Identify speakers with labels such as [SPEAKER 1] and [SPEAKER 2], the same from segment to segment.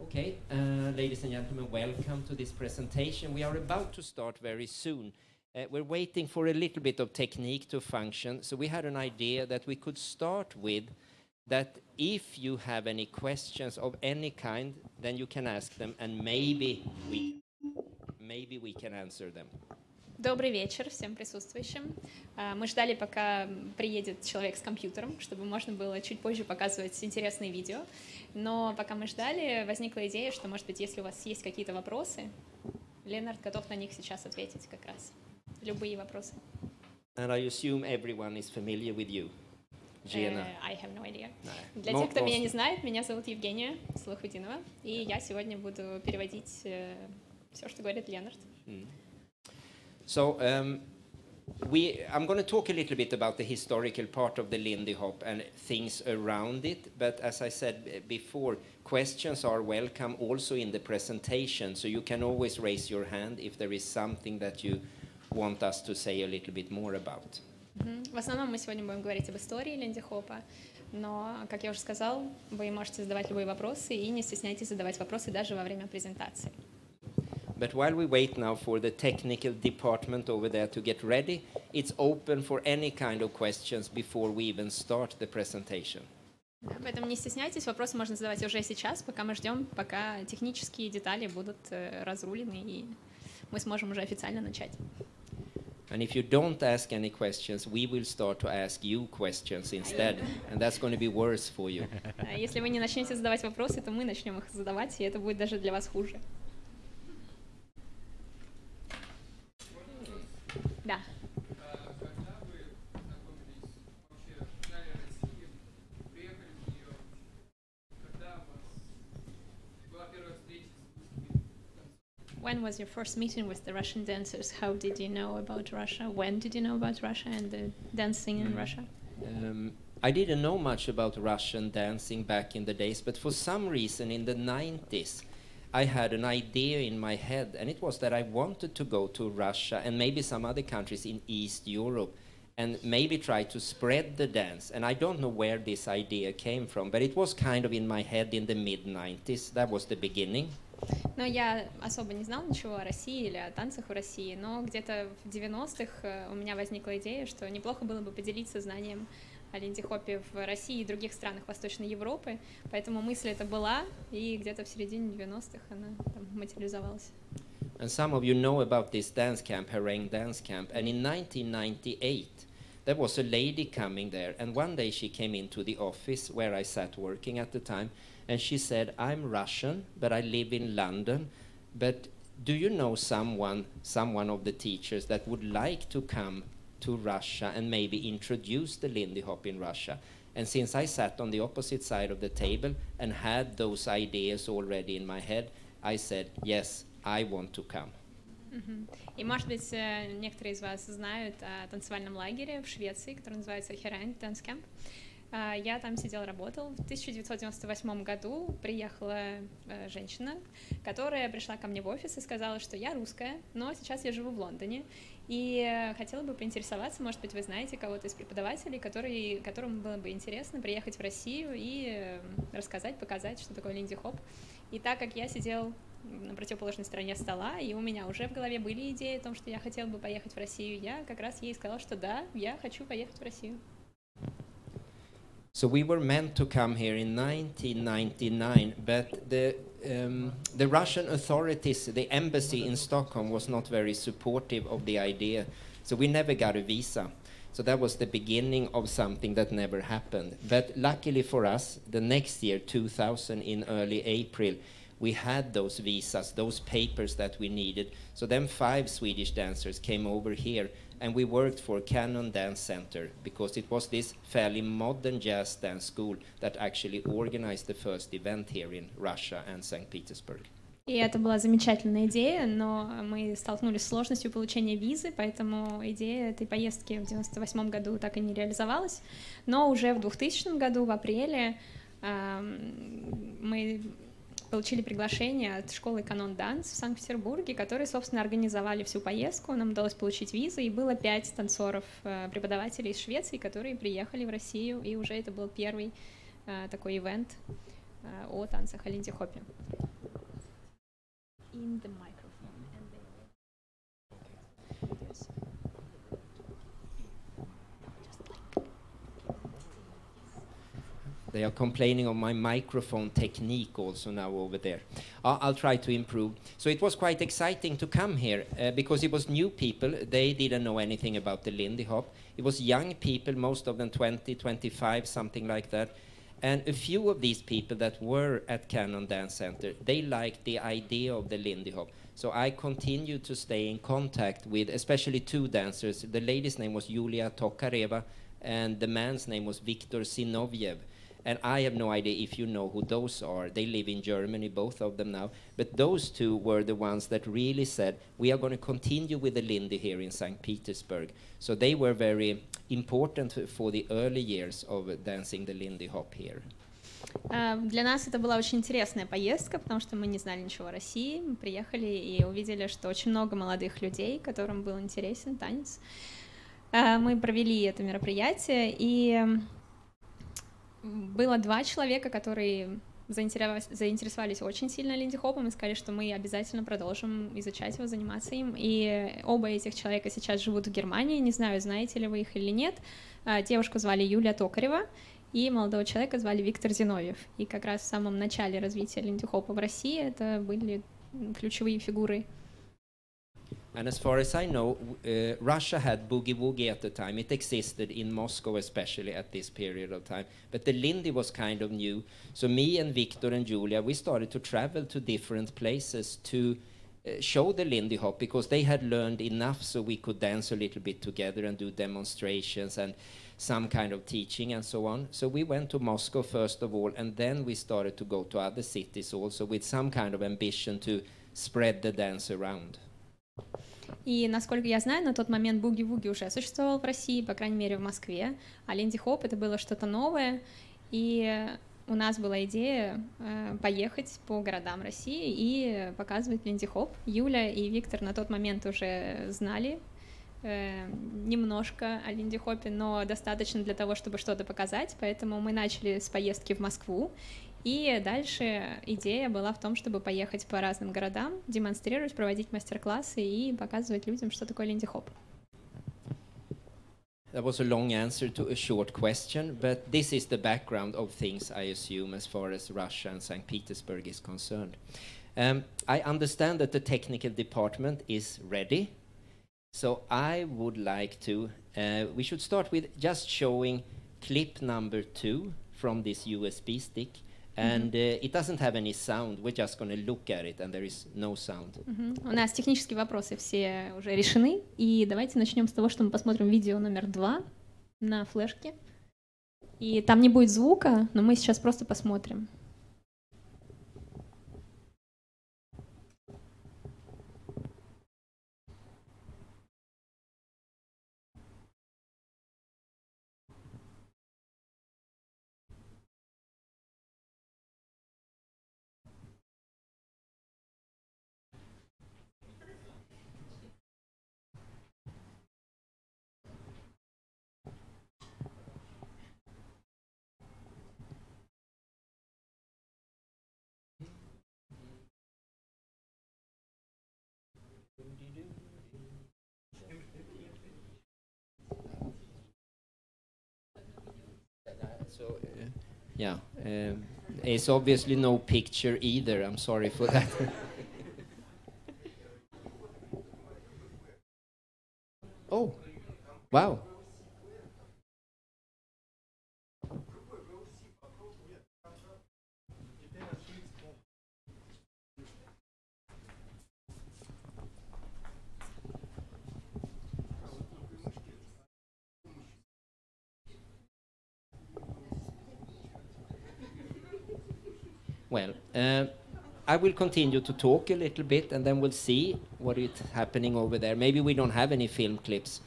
[SPEAKER 1] Okay, ladies and gentlemen, welcome to this presentation. We are about to start very soon. We're waiting for a little bit of technique to function, so we had an idea that we could start with that if you have any questions of any kind, then you can ask them, and maybe we can answer them.
[SPEAKER 2] Добрый вечер всем присутствующим. Мы ждали, пока приедет человек с компьютером, чтобы можно было чуть позже показывать интересные видео. Но пока мы ждали, возникла идея, что, может быть, если у вас есть какие-то вопросы, Ленард готов на них сейчас ответить как раз. Любые вопросы.
[SPEAKER 1] And I assume everyone is familiar with you, Gina.
[SPEAKER 2] I have no idea. Для тех, кто меня не знает, меня зовут Евгения Салахутдинова, и я сегодня буду переводить все, что говорит Ленард.
[SPEAKER 1] So I'm going to talk a little bit about the historical part of the Lindy Hop and things around it. But as I said before, questions are welcome also in the presentation. So you can always raise your hand if there is something that you want us to say a little bit more about.
[SPEAKER 2] В основном мы сегодня будем говорить об истории Линди Хопа, но, как я уже сказал, вы можете задавать любые вопросы и не стесняйтесь задавать вопросы даже во время презентации.
[SPEAKER 1] But while we wait now for the technical department over there to get ready, it's open for any kind of questions before we even start the presentation.
[SPEAKER 2] Поэтому не стесняйтесь, вопросы можно задавать уже сейчас, пока мы ждем, пока технические детали будут разрулены, и мы сможем уже официально начать.
[SPEAKER 1] And if you don't ask any questions, we will start to ask you questions instead, and that's going to be worse for you.
[SPEAKER 2] Если вы не начнете задавать вопросы, то мы начнем их задавать, и это будет даже для вас хуже. Да. When was your first meeting with the Russian dancers? How did you know about Russia? When did you know about Russia and the dancing in Russia?
[SPEAKER 1] I didn't know much about Russian dancing back in the days, but for some reason in the 90s, I had an idea in my head, and it was that I wanted to go to Russia and maybe some other countries in East Europe and maybe try to spread the dance. And I don't know where this idea came from, but it was kind of in my head in the mid-90s. That was the beginning.
[SPEAKER 2] Но я особо не знала ничего о России или о танцах в России, но где-то в 90-х у меня возникла идея, что неплохо было бы поделиться знанием о линди-хопе в России и других странах Восточной Европы, поэтому мысль эта была, и где-то в середине 90-х она там материализовалась.
[SPEAKER 1] And some of you know about this dance camp, Harangue Dance Camp, and in 1998 there was a lady coming there, and one day she came into the office where I sat working at the time, and she said, I'm Russian, but I live in London, but do you know someone of the teachers that would like to come to Russia and maybe introduce the Lindy Hop in Russia? And since I sat on the opposite side of the table and had those ideas already in my head, I said, yes, I want to come.
[SPEAKER 2] И, может быть, некоторые из вас знают о танцевальном лагере в Швеции, который называется Harangue Dance Camp. Я там сидела, работала. В 1998 году приехала женщина, которая пришла ко мне в офис и сказала, что я русская, но сейчас я живу в Лондоне, и хотела бы поинтересоваться, может быть, вы знаете кого-то из преподавателей, которому было бы интересно приехать в Россию и рассказать, показать, что такое линди-хоп. И так как я сидела на противоположной стороне стола, и у меня уже в голове были идеи о том, что я хотела бы поехать в Россию, я как раз ей сказала, что да, я хочу поехать в Россию.
[SPEAKER 1] So we were meant to come here in 1999, but the Russian authorities, the embassy in Stockholm, was not very supportive of the idea. So we never got a visa. So that was the beginning of something that never happened. But luckily for us, the next year, 2000, in early April, we had those visas, those papers that we needed. So then 5 Swedish dancers came over here, and we worked for Canon Dance Center because it was this fairly modern jazz dance school that actually organized the first event here in Russia and St. Petersburg.
[SPEAKER 2] И это была замечательная идея, но мы столкнулись с сложностью получения визы, поэтому идея этой поездки в 1998 году так и не реализовалась. Но уже в 2000 году, в апреле, мы получили приглашение от школы Canon Dance в Санкт-Петербурге, которые, собственно, организовали всю поездку. Нам удалось получить визу, и было 5 танцоров, преподавателей из Швеции, которые приехали в Россию, и уже это был первый такой ивент о танцах, о линди-хопе. in the microphone. And they yes.
[SPEAKER 1] They are complaining of my microphone technique also now over there. I'll try to improve. So it was quite exciting to come here because it was new people. They didn't know anything about the Lindy Hop. It was young people, most of them 20, 25, something like that. And a few of these people that were at Cannon Dance Center, they liked the idea of the Lindy Hop. So I continued to stay in contact with especially two dancers. The lady's name was Yulia Tokareva, and the man's name was Viktor Zinoviev. And I have no idea if you know who those are. They live in Germany, both of them now. But those two were the ones that really said, we are going to continue with the Lindy here in St. Petersburg. So they were very important for the early years of dancing the Lindy Hop here.
[SPEAKER 2] Для нас это была очень интересная поездка, потому что мы не знали ничего о России. Мы приехали и увидели, что очень много молодых людей, которым был интересен танец. Мы провели это мероприятие, и было два человека, которые заинтересовались очень сильно линди-хопом и сказали, что мы обязательно продолжим изучать его, заниматься им. И оба этих человека сейчас живут в Германии, не знаю, знаете ли вы их или нет. Девушку звали Юлия Токарева, и молодого человека звали Виктор Зиновьев. И как раз в самом начале развития линди-хопа в России это были ключевые фигуры.
[SPEAKER 1] And as far as I know, Russia had boogie-woogie at the time. It existed in Moscow especially at this period of time. But the Lindy was kind of new. So me and Victor and Julia, we started to travel to different places to show the Lindy Hop because they had learned enough so we could dance a little bit together and do demonstrations and some kind of teaching and so on. So we went to Moscow first of all, and then we started to go to other cities also with some kind of ambition to spread the dance around.
[SPEAKER 2] И, насколько я знаю, на тот момент буги-вуги уже существовал в России, по крайней мере, в Москве, а линди-хоп — это было что-то новое, и у нас была идея поехать по городам России и показывать линди-хоп. Юля и Виктор на тот момент уже знали немножко о линди-хопе, но достаточно для того, чтобы что-то показать, поэтому мы начали с поездки в Москву. И дальше идея была в том, чтобы поехать по разным городам, демонстрировать, проводить мастер-классы и показывать людям, что такое линди-хоп.
[SPEAKER 1] That was a long answer to a short question, but this is the background of things, I assume, as far as Russia and St. Petersburg is concerned. I understand that the technical department is ready, so I would like to, we should start with just showing clip number 2 from this USB stick. And it doesn't have any sound. We're just going to look at it, and there is no sound.
[SPEAKER 2] У нас технические вопросы все уже решены, и давайте начнем с того, что мы посмотрим видео номер 2 на флешке. И там не будет звука, но мы сейчас просто посмотрим.
[SPEAKER 1] So, yeah, it's obviously no picture either. I'm sorry for that. Oh, wow. Well, I will continue to talk a little bit, and then we'll see what is happening over there. Maybe we don't have any film clips.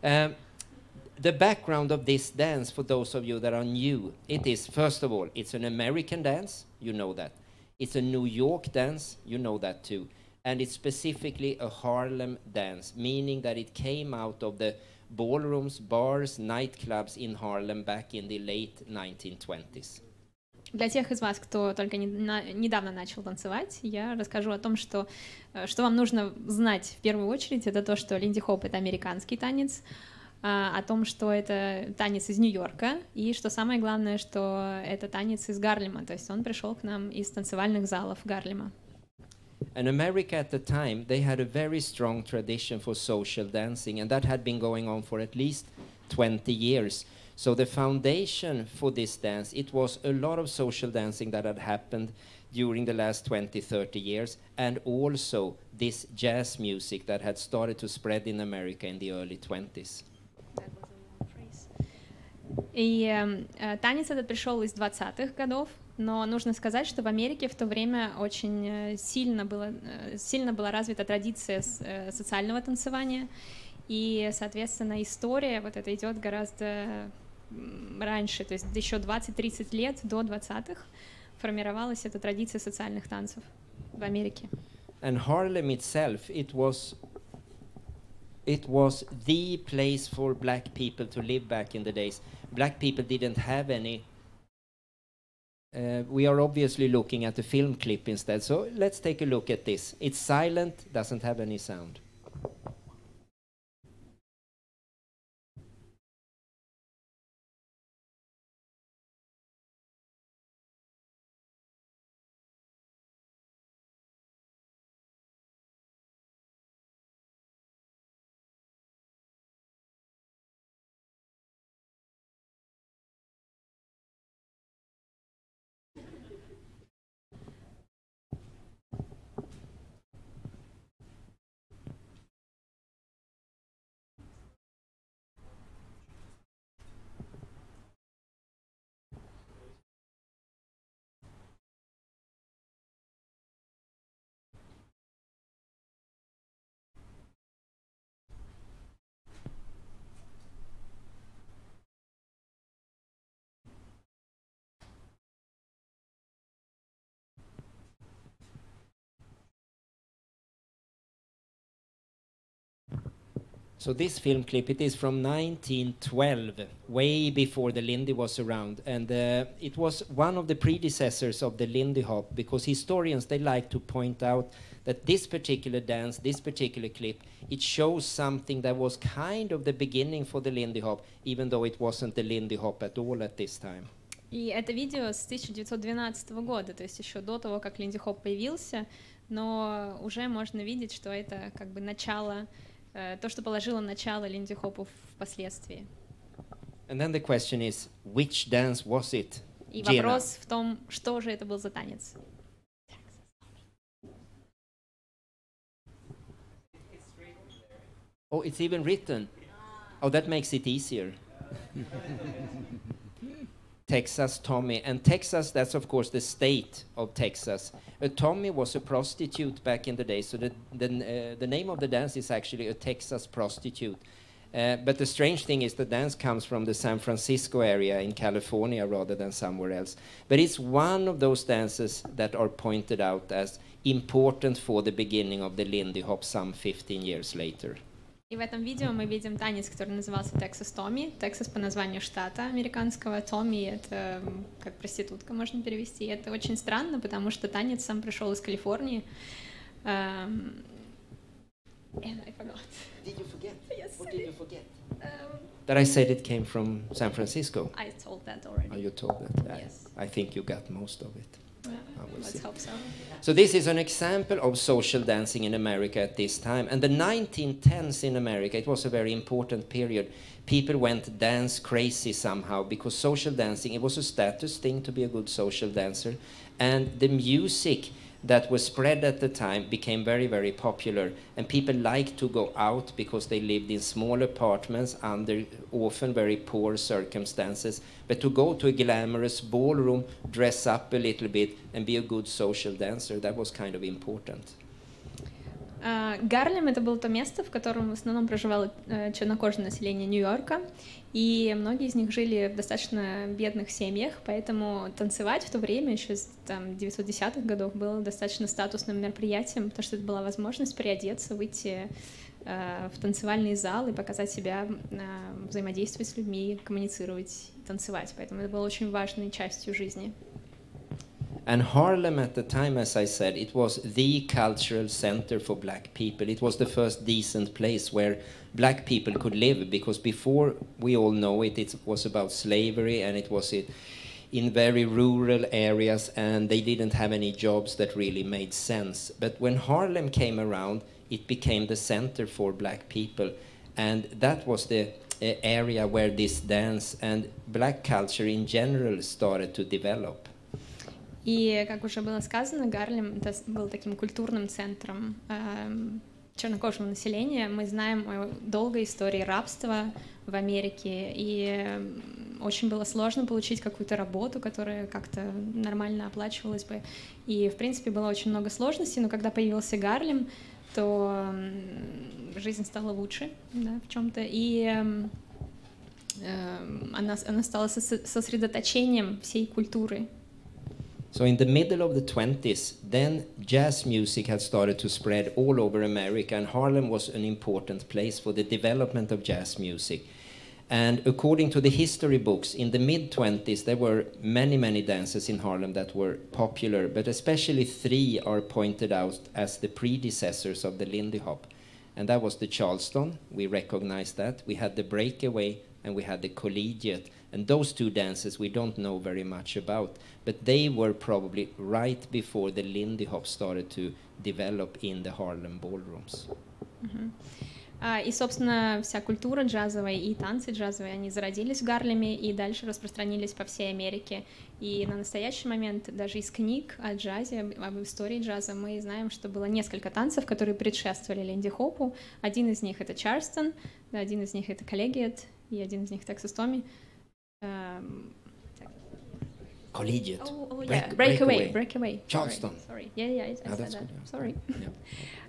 [SPEAKER 1] The background of this dance, for those of you that are new, it is, first of all, it's an American dance, you know that. It's a New York dance, you know that too. And it's specifically a Harlem dance, meaning that it came out of the ballrooms, bars, nightclubs in Harlem back in the late 1920s.
[SPEAKER 2] Для тех из вас, кто только недавно начал танцевать, я расскажу о том, что вам нужно знать в первую очередь, это то, что линди-хоп — это американский танец, о том, что это танец из Нью-Йорка, и что самое главное, что это танец из Гарлема, то есть он пришел к нам из танцевальных залов Гарлема.
[SPEAKER 1] And America at the time, they had a very strong tradition for social dancing, and that had been going on for at least 20 years. So the foundation for this dance, it was a lot of social dancing that had happened during the last 20, 30 years, and also this jazz music that had started to spread in America in the early 20s.
[SPEAKER 2] И танец этот пришел из 20-х годов, но нужно сказать, что в Америке в то время очень сильно была развита традиция социального танцевания, и, соответственно, история вот эта идет гораздо раньше, то есть еще 20-30 лет до 20-х формировалась эта традиция социальных танцев в Америке.
[SPEAKER 1] And Harlem itself, it was the place for black people to live back in the days. Black people didn't have any. We are obviously looking at the film clip instead, so let's take a look at this. It's silent, doesn't have any sound. So this film clip, it is from 1912, way before the Lindy was around, and it was one of the predecessors of the Lindy Hop, because historians, they like to point out that this particular dance, this particular clip, it shows something that was kind of the beginning for the Lindy Hop, even though it wasn't the Lindy Hop at all at this time.
[SPEAKER 2] И это видео с 1912 года, то есть еще до того, как линди-хоп появился, но уже можно видеть, что это как бы начало, то, что положило начало линди-хопу впоследствии.
[SPEAKER 1] And then the question is, which dance was it?
[SPEAKER 2] И вопрос в том, что же это был за танец.
[SPEAKER 1] Oh, it's even written. Oh, that makes it easier. Texas Tommy. And Texas, that's of course the state of Texas. A Tommy was a prostitute back in the day, so the name of the dance is actually a Texas prostitute. But the strange thing is the dance comes from the San Francisco area in California rather than somewhere else. But it's one of those dances that are pointed out as important for the beginning of the Lindy Hop some 15 years later.
[SPEAKER 2] И в этом видео мы видим танец, который назывался Texas Tommy. Texas по названию штата американского. Tommy — это как проститутка, можно перевести. И это очень странно, потому что танец сам пришел из Калифорнии. And I forgot.
[SPEAKER 1] Did you forget?
[SPEAKER 2] Yes.
[SPEAKER 1] What did you forget? That I said it came from San Francisco.
[SPEAKER 2] I told that already.
[SPEAKER 1] Oh, you told that?
[SPEAKER 2] Yes.
[SPEAKER 1] I think you got most of it.
[SPEAKER 2] Let's hope so.
[SPEAKER 1] So this is an example of social dancing in America at this time. And the 1910s in America, it was a very important period. People went dance crazy somehow because social dancing, it was a status thing to be a good social dancer. And the music that was spread at the time became very, very popular. And people liked to go out because they lived in small apartments under often very poor circumstances. But to go to a glamorous ballroom, dress up a little bit, and be a good social dancer, that was kind of important.
[SPEAKER 2] Гарлем — это было то место, в котором в основном проживало чернокожее население Нью-Йорка, и многие из них жили в достаточно бедных семьях, поэтому танцевать в то время, еще с 910-х годов, было достаточно статусным мероприятием, потому что это была возможность приодеться, выйти в танцевальный зал и показать себя, взаимодействовать с людьми, коммуницировать, танцевать, поэтому это было очень важной частью жизни.
[SPEAKER 1] And Harlem at the time, as I said, it was the cultural center for black people. It was the first decent place where black people could live, because before, we all know it, it was about slavery, and it was in very rural areas, and they didn't have any jobs that really made sense. But when Harlem came around, it became the center for black people, and that was the area where this dance and black culture in general started to develop.
[SPEAKER 2] И, как уже было сказано, Гарлем это был таким культурным центром чернокожего населения. Мы знаем о долгой истории рабства в Америке, и очень было сложно получить какую-то работу, которая как-то нормально оплачивалась бы. И, в принципе, было очень много сложностей, но когда появился Гарлем, то жизнь стала лучше, да, в чем-то, и она стала сосредоточением всей культуры.
[SPEAKER 1] So in the middle of the 20s, then jazz music had started to spread all over America, and Harlem was an important place for the development of jazz music. And according to the history books, in the mid-20s, there were many, many dances in Harlem that were popular, but especially 3 are pointed out as the predecessors of the Lindy Hop. And that was the Charleston, we recognize that. We had the Breakaway, and we had the Collegiate. And those 2 dances we don't know very much about, but they were probably right before the Lindy Hop started to develop in the Harlem ballrooms.
[SPEAKER 2] И, собственно, вся культура джазовая и танцы джазовые, они зародились в Гарлеме и дальше распространились по всей Америке. И на настоящий момент даже из книг о джазе, об истории джаза, мы знаем, что было несколько танцев, которые предшествовали Линди-хопу. Один из них — это Чарльстон, один из них — это Collegiate, и один из них — Texas Tommy.
[SPEAKER 1] Collegiate.
[SPEAKER 2] Yeah. Breakaway.
[SPEAKER 1] Charleston.
[SPEAKER 2] Sorry. Yeah, I said that.
[SPEAKER 1] Good, yeah.
[SPEAKER 2] Sorry.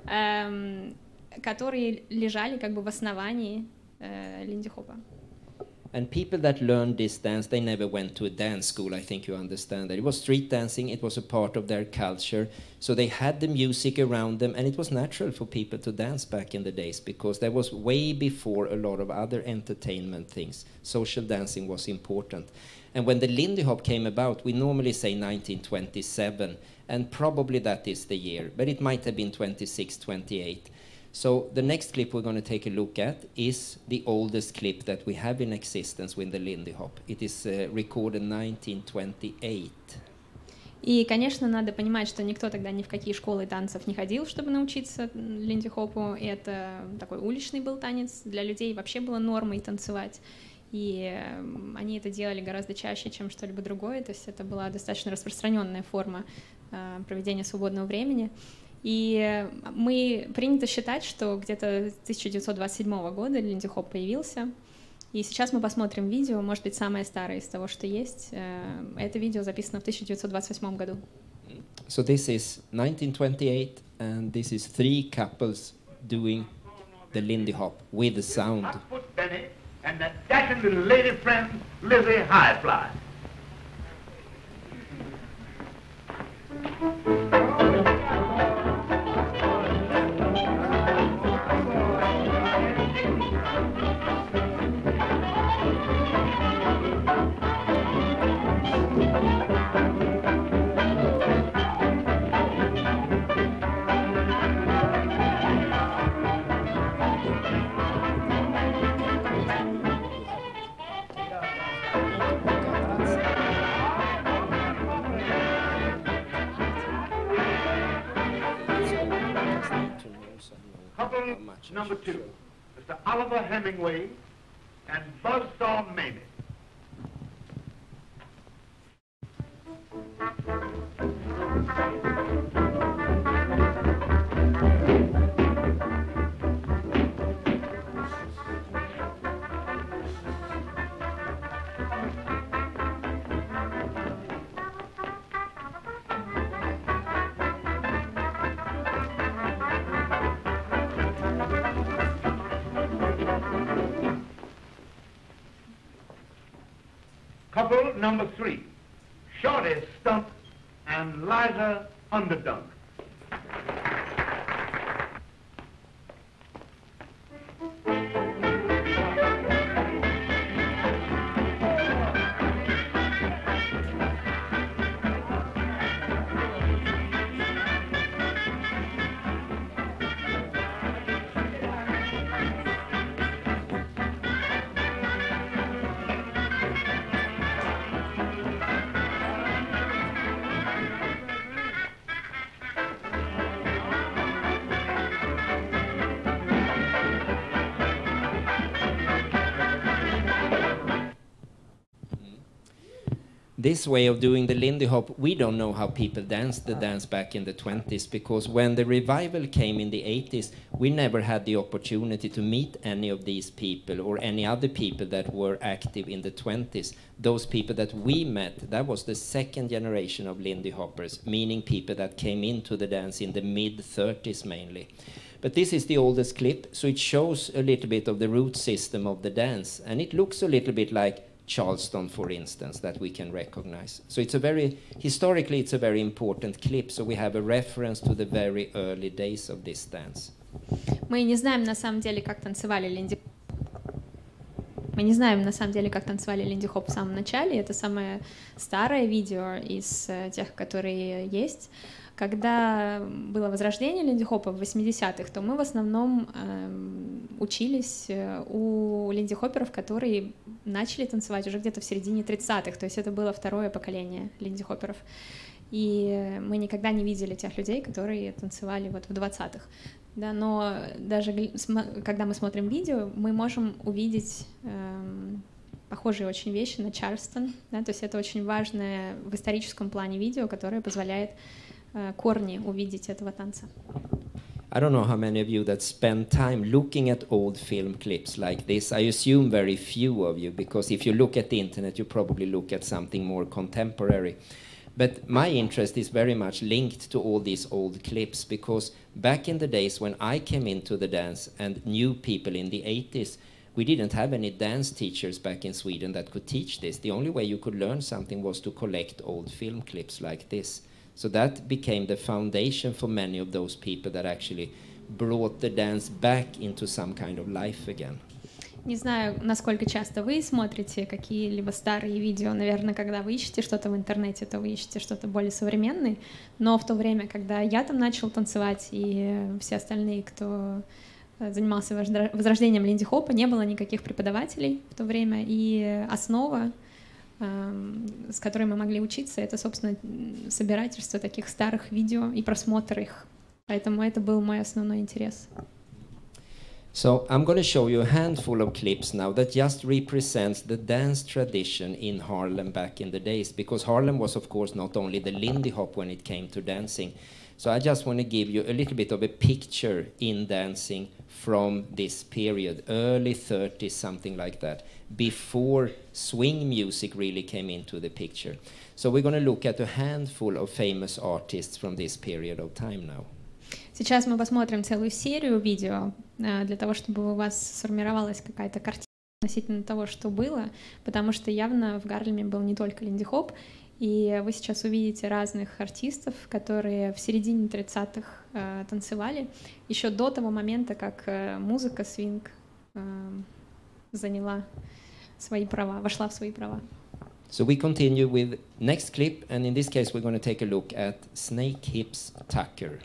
[SPEAKER 2] Yeah. Которые лежали как бы в основании линди-хопа.
[SPEAKER 1] And people that learned this dance, they never went to a dance school, I think you understand that. It was street dancing, it was a part of their culture, so they had the music around them, and it was natural for people to dance back in the days, because there was way before a lot of other entertainment things. Social dancing was important. And when the Lindy Hop came about, we normally say 1927, and probably that is the year, but it might have been 26, 28. So the next clip we're going to take a look at is the oldest clip that we have in existence with the Lindy Hop. It is recorded 1928.
[SPEAKER 2] И, конечно, надо понимать, что никто тогда ни в какие школы танцев не ходил, чтобы научиться линди-хопу. Это такой уличный был танец. Для людей вообще было нормой танцевать. И они это делали гораздо чаще, чем что-либо другое. То есть это была достаточно распространенная форма проведения свободного времени. И принято считать, что где-то с 1927 года линди-хоп появился. И сейчас мы посмотрим видео, может быть, самое старое из того, что есть. Это видео записано в 1928 году.
[SPEAKER 1] So this is 1928, and this is 3 couples doing the Lindy Hop with the sound.
[SPEAKER 3] Benny and that dashing little lady friend, Lizzie Highfly. Number 2, Mr. Oliver Hemingway and Buzzsaw Mamie. Couple number 3, Shorty Stump and Liza Underdunk.
[SPEAKER 1] this way of doing the Lindy Hop, we don't know how people danced the dance back in the 20s, because when the revival came in the 80s, we never had the opportunity to meet any of these people or any other people that were active in the 20s. Those people that we met, that was the second generation of Lindy Hoppers, meaning people that came into the dance in the mid-30s mainly. But this is the oldest clip, so it shows a little bit of the root system of the dance, and it looks a little bit like Charleston, for instance, that we can recognize. So it's a very, historically, it's a very important clip, so we have a reference to the very early days of this dance.
[SPEAKER 2] Мы не знаем на самом деле, как танцевали Линди. Мы не знаем на самом деле, как танцевали линди-хоп в самом начале. Это самое старое видео из тех, которые есть. Когда было возрождение линди-хопа в 80-х, то мы в основном учились у линди-хопперов, которые начали танцевать уже где-то в середине 30-х, то есть это было второе поколение линди-хопперов. И мы никогда не видели тех людей, которые танцевали вот в 20-х. Да, но даже когда мы смотрим видео, мы можем увидеть похожие очень вещи на Чарльстон. Да, то есть это очень важное в историческом плане видео, которое позволяет корни увидеть этого танца.
[SPEAKER 1] I don't know how many of you that spend time looking at old film clips like this. I assume very few of you, because if you look at the internet, you probably look at something more contemporary. But my interest is very much linked to all these old clips, because back in the days when I came into the dance and knew people in the 80s, we didn't have any dance teachers back in Sweden that could teach this. The only way you could learn something was to collect old film clips like this. So that became the foundation for many of those people that actually brought the dance back into some kind of life again.
[SPEAKER 2] Не знаю, насколько часто вы смотрите какие-либо старые видео. Наверное, когда вы ищете что-то в интернете, то вы ищете что-то более современное. Но в то время, когда я там начал танцевать, и все остальные, кто занимался возрождением линди-хопа, не было никаких преподавателей в то время. И основа, с которой мы могли учиться, это, собственно, собирательство таких старых видео и просмотр их. Поэтому это был мой основной интерес.
[SPEAKER 1] So I'm going to show you a handful of clips now that just represents the dance tradition in Harlem back in the days, because Harlem was, of course, not only the Lindy Hop when it came to dancing. So I just want to give you a little bit of a picture in dancing from this period, early 30s, something like that, before swing music really came into the picture. So we're going to look at a handful of famous artists from this period of time now.
[SPEAKER 2] Сейчас мы посмотрим целую серию видео для того, чтобы у вас сформировалась какая-то картина относительно того, что было, потому что явно в Гарлеме был не только линди-хоп, и вы сейчас увидите разных артистов, которые в середине 30-х танцевали, еще до того момента, как музыка свинг заняла свои права, вошла в свои права.
[SPEAKER 1] So we continue with next clip, and in this case we're going to take a look at Snake Hips Tucker.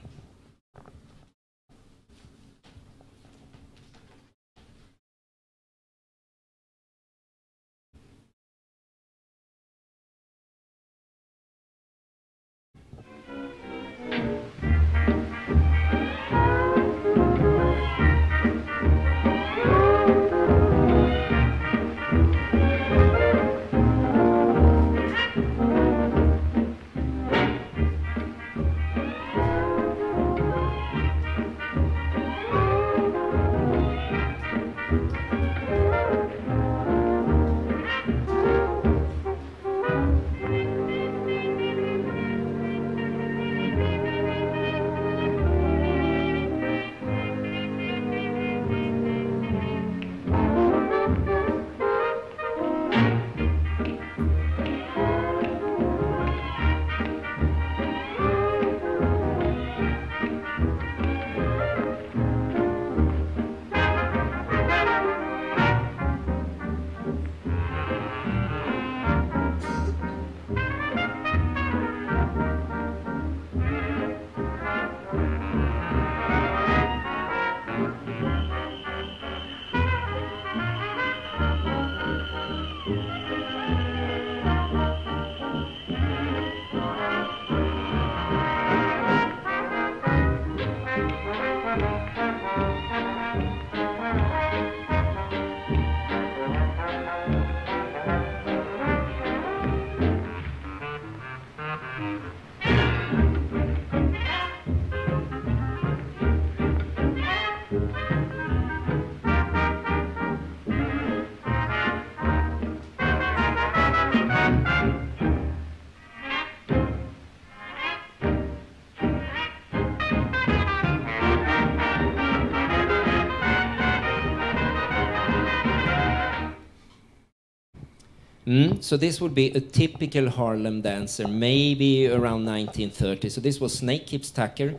[SPEAKER 1] So this would be a typical Harlem dancer, maybe around 1930. So this was Snake Hips Tucker.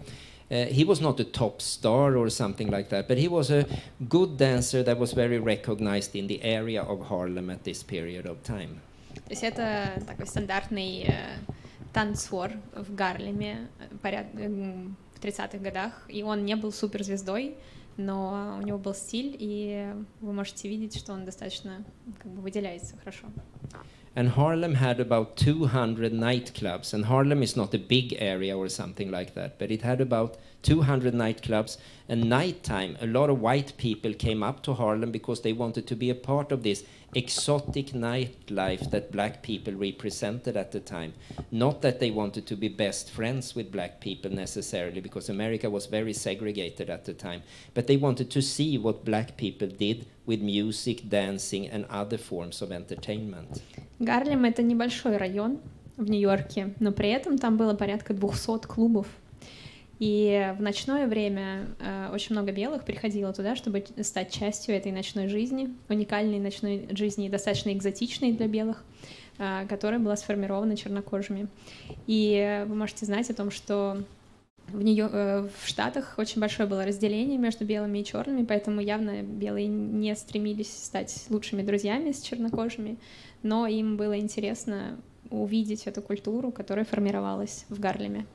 [SPEAKER 1] He was not a top star or something like that, but he was a good dancer that was very recognized in the area of Harlem at this period of time.
[SPEAKER 2] То есть это такой стандартный танцор в Гарлеме в 30-х годах, и он не был суперзвездой, но у него был стиль, и вы можете видеть, что он достаточно выделяется хорошо.
[SPEAKER 1] And Harlem had about 200 nightclubs, and Harlem is not a big area or something like that, but it had about 200 nightclubs, and nighttime, a lot of white people came up to Harlem because they wanted to be a part of this exotic nightlife that black people represented at the time. Not that they wanted to be best friends with black people necessarily, because America was very segregated at the time, but they wanted to see what black people did with music, dancing, and other forms of entertainment.
[SPEAKER 2] Гарлем — это небольшой район в Нью-Йорке, но при этом там было порядка 200 клубов. И в ночное время очень много белых приходило туда, чтобы стать частью этой ночной жизни, уникальной ночной жизни, достаточно экзотичной для белых, которая была сформирована чернокожими. И вы можете знать о том, что в Штатах очень большое было разделение между белыми и черными, поэтому явно белые не стремились стать лучшими друзьями с чернокожими, но им было интересно увидеть эту культуру, которая формировалась в Гарлеме.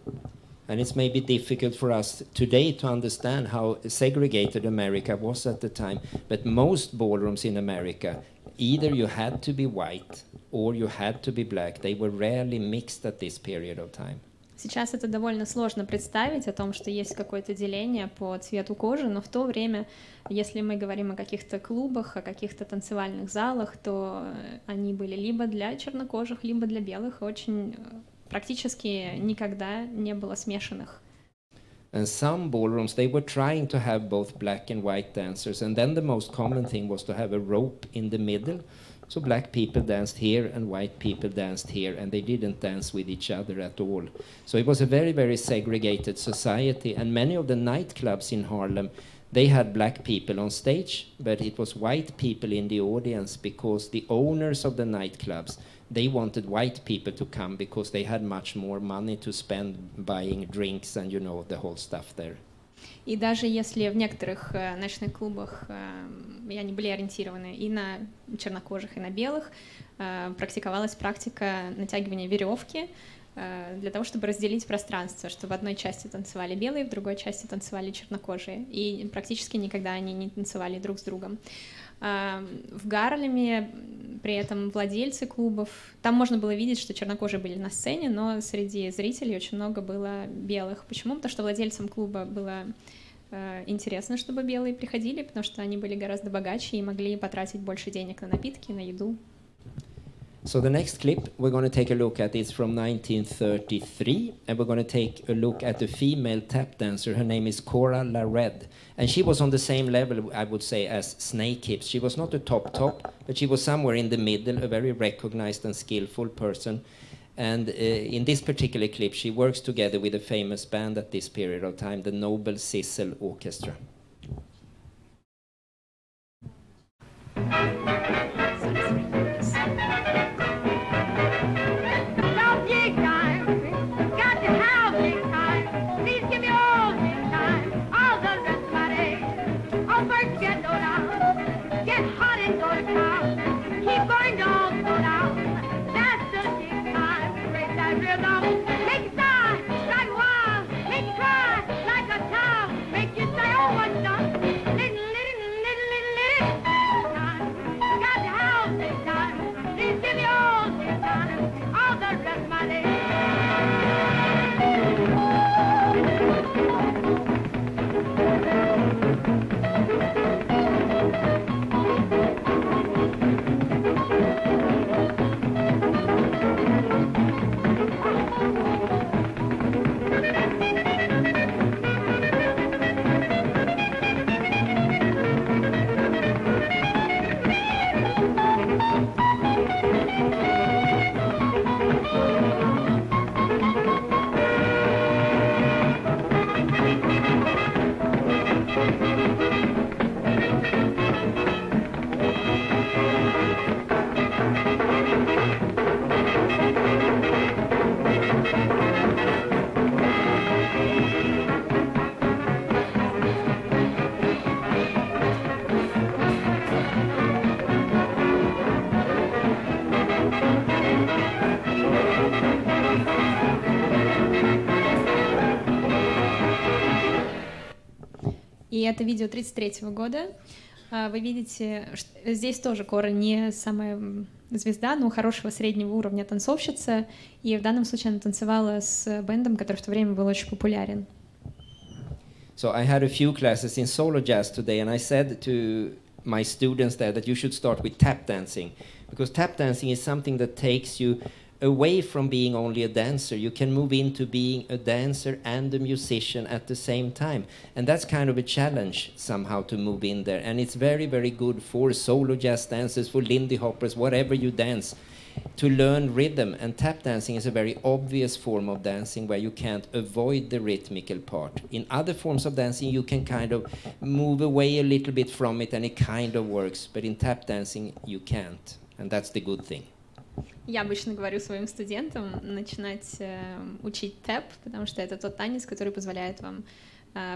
[SPEAKER 1] And it's maybe difficult for us today to understand how segregated America was at the time, but most ballrooms in America, either you had to be white or you had to be black. They were rarely mixed at this period of time.
[SPEAKER 2] Сейчас это довольно сложно представить о том, что есть какое-то деление по цвету кожи, но в то время, если мы говорим о каких-то клубах, о каких-то танцевальных залах, то они были либо для чернокожих, либо для белых, очень практически никогда не было смешанных.
[SPEAKER 1] And some ballrooms, they were trying to have both black and white dancers, and then the most common thing was to have a rope in the middle. So black people danced here and white people danced here, and they didn't dance with each other at all. So it was a very, very segregated society, and many of the nightclubs in Harlem, they had black people on stage, but it was white people in the audience, because the owners of the nightclubs, they wanted white people to come because they had much more money to spend buying drinks and, you know, the whole stuff there.
[SPEAKER 2] И даже если в некоторых ночных клубах они были ориентированы и на чернокожих, и на белых, практиковалась практика натягивания веревки для того, чтобы разделить пространство, что в одной части танцевали белые, в другой части танцевали чернокожие, и практически никогда они не танцевали друг с другом. В Гарлеме при этом владельцы клубов, там можно было видеть, что чернокожие были на сцене, но среди зрителей очень много было белых. Почему? Потому что владельцам клуба было интересно, чтобы белые приходили, потому что они были гораздо богаче и могли потратить больше денег на напитки, на еду.
[SPEAKER 1] So the next clip we're going to take a look at is from 1933, and we're going to take a look at a female tap dancer. Her name is Cora La Red, and she was on the same level, I would say, as Snake Hips. She was not a top, but she was somewhere in the middle, a very recognized and skillful person. And in this particular clip, she works together with a famous band at this period of time, the Noble Sissel Orchestra.
[SPEAKER 2] И это видео 1933 года. Вы видите, здесь тоже Кора не самая звезда, но хорошего среднего уровня танцовщица, и в данном случае она танцевала с бэндом, который в то время был очень популярен.
[SPEAKER 1] So I had a few classes in solo jazz today, and I said to my students there that you should start with tap dancing, because tap dancing is something that takes you away from being only a dancer. You can move into being a dancer and a musician at the same time, and that's kind of a challenge somehow to move in there, and it's very, very good for solo jazz dancers, for Lindy hoppers, whatever you dance, to learn rhythm. And tap dancing is a very obvious form of dancing where you can't avoid the rhythmical part. In other forms of dancing you can kind of move away a little bit from it and it kind of works, but in tap dancing you can't, and that's the good thing.
[SPEAKER 2] Я обычно говорю своим студентам начинать учить тэп, потому что это тот танец, который позволяет вам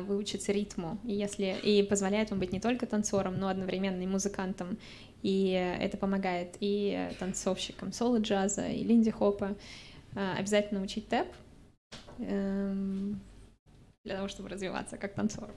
[SPEAKER 2] выучиться ритму, и позволяет вам быть не только танцором, но одновременно и музыкантом, и это помогает и танцовщикам соло-джаза, и линди-хопа обязательно учить тэп для того, чтобы развиваться как танцор.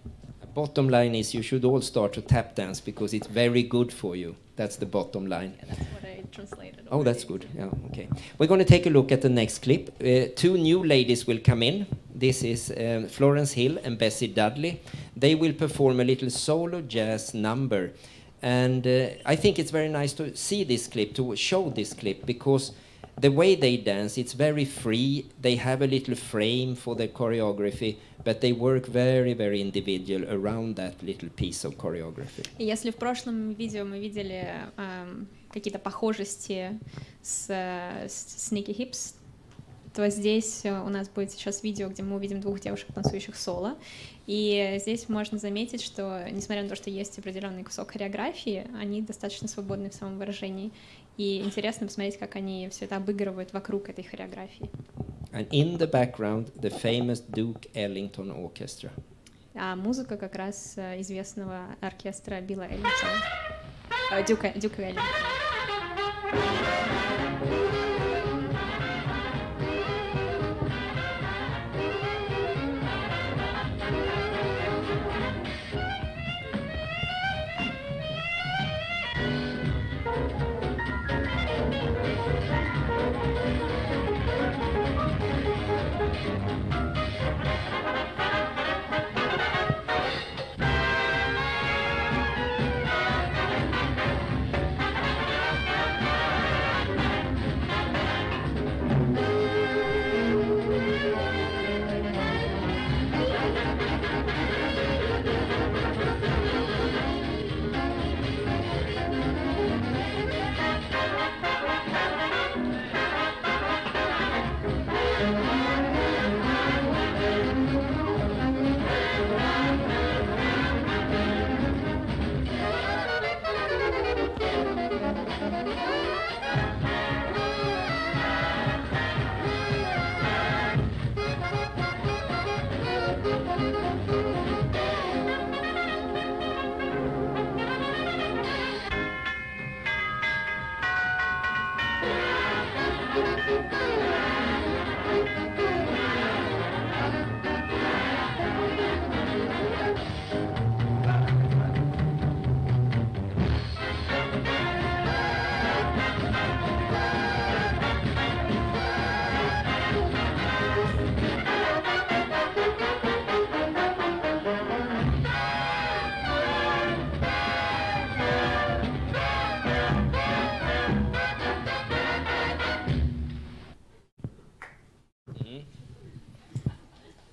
[SPEAKER 1] Bottom line is you should all start to tap dance because it's very good for you. That's the bottom line.
[SPEAKER 2] Yeah, that's what I translated.
[SPEAKER 1] Oh, that's good. Yeah, okay. We're going to take a look at the next clip. Two new ladies will come in. This is Florence Hill and Bessie Dudley. They will perform a little solo jazz number. And I think it's very nice to see this clip, to show this clip, because the way they dance, it's very free. They have a little frame for their choreography, but they work very, very individual around that little piece of choreography.
[SPEAKER 2] И если в прошлом видео мы видели какие-то похожести с Sneaky Hips, то здесь у нас будет сейчас видео, где мы увидим двух девушек, танцующих соло. И здесь можно заметить, что, несмотря на то, что есть определенный кусок хореографии, они достаточно свободны в самовыражении. И интересно посмотреть, как они все это обыгрывают вокруг этой хореографии.
[SPEAKER 1] And in the background, the famous Duke Ellington Orchestra.
[SPEAKER 2] А музыка как раз известного оркестра Билла Эллингтона, Дюка Эллингтона.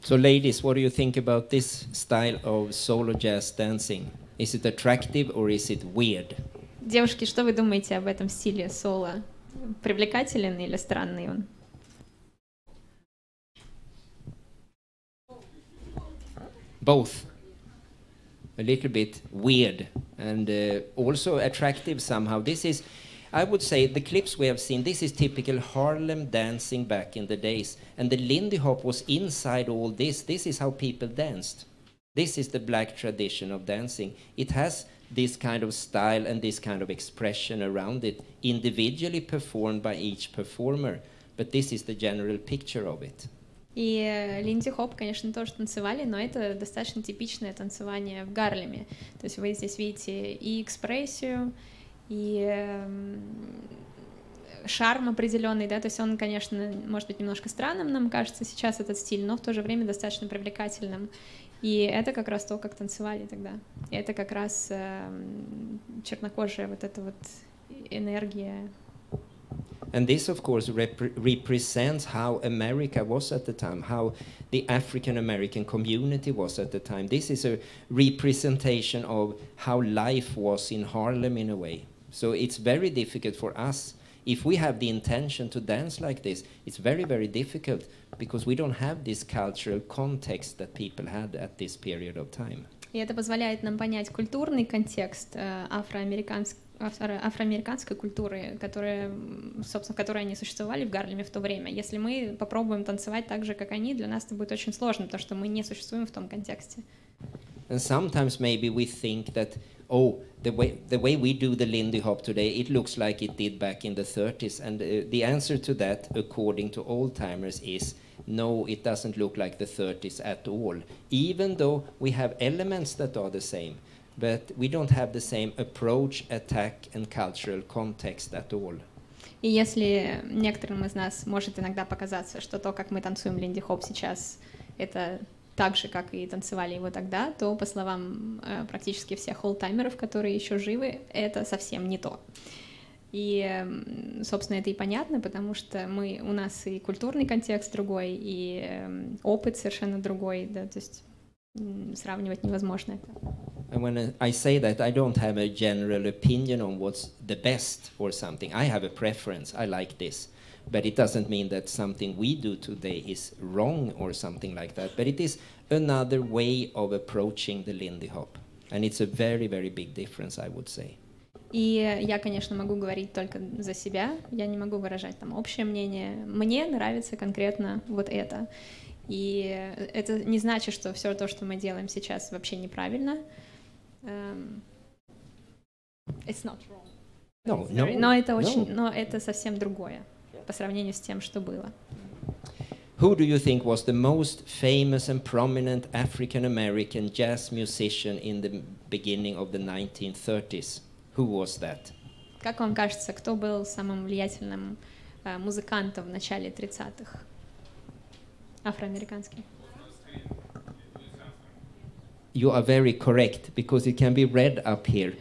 [SPEAKER 1] So ladies, what do you think about this style of solo jazz dancing? Is it attractive or is it weird?
[SPEAKER 2] Девушки, что вы думаете об этом стиле соло? Привлекателен или странный он?
[SPEAKER 1] Both. A little bit weird and also attractive somehow. This is, I would say, the clips we have seen, this is typical Harlem dancing back in the days. And the Lindy Hop was inside all this. This is how people danced. This is the black tradition of dancing. It has this kind of style and this kind of expression around it, individually performed by each performer. But this is the general picture of it.
[SPEAKER 2] И линди-хоп, конечно, тоже танцевали, но это достаточно типичное танцевание в Гарлеме. То есть вы здесь видите и экспрессию, и шарм определенный, да, то есть он, конечно, может быть немножко странным, нам кажется сейчас этот стиль, но в то же время достаточно привлекательным. И это как раз то, как танцевали тогда. И это как раз чернокожая вот эта вот энергия.
[SPEAKER 1] And this, of course, represents how America was at the time, how the African-American community was at the time. This is a representation of how life was in Harlem in a way. So it's very difficult for us. If we have the intention to dance like this, it's very, very difficult because we don't have this cultural context that people had at this period of time.
[SPEAKER 2] И это позволяет нам понять культурный контекст афроамериканской культуры, собственно, в которой они существовали в Гарлеме в то время. Если мы попробуем танцевать так же, как они, для нас это будет очень сложно, потому что мы не существуем в том контексте.
[SPEAKER 1] And sometimes maybe we think that, oh, the way we do the Lindy Hop today, it looks like it did back in the 30s. And the answer to that, according to old-timers, is no, it doesn't look like the 30s at all. Even though we have elements that are the same, but we don't have the same approach, attack, and cultural context at all.
[SPEAKER 2] И если некоторым из нас может иногда показаться, что то, как мы танцуем линди-хоп сейчас, это так же, как и танцевали его тогда, то, по словам практически всех олдтаймеров, которые еще живы, это совсем не то. И, собственно, это и понятно, потому что у нас и культурный контекст другой, и опыт совершенно другой, да, то есть сравнивать невозможно это.
[SPEAKER 1] And when I say that, I don't have a general opinion on what's the best or something. I have a preference. I like this. But it doesn't mean that something we do today is wrong or something like that. But it is another way of approaching the Lindy Hop. And it's a very, very big difference, I would say.
[SPEAKER 2] И я, конечно, могу говорить только за себя. Я не могу выражать там общее мнение. Мне нравится конкретно вот это. И это не значит, что все то, что мы делаем сейчас, вообще неправильно. It's not wrong. Но это совсем другое по сравнению с тем, что было.
[SPEAKER 1] Who do you think was the most famous and prominent African-American jazz musician in the beginning of the 1930s? Who was that?
[SPEAKER 2] Как вам кажется, кто был самым влиятельным музыкантом в начале 30-х? Афроамериканский.
[SPEAKER 1] You are very correct, because it can be read up here.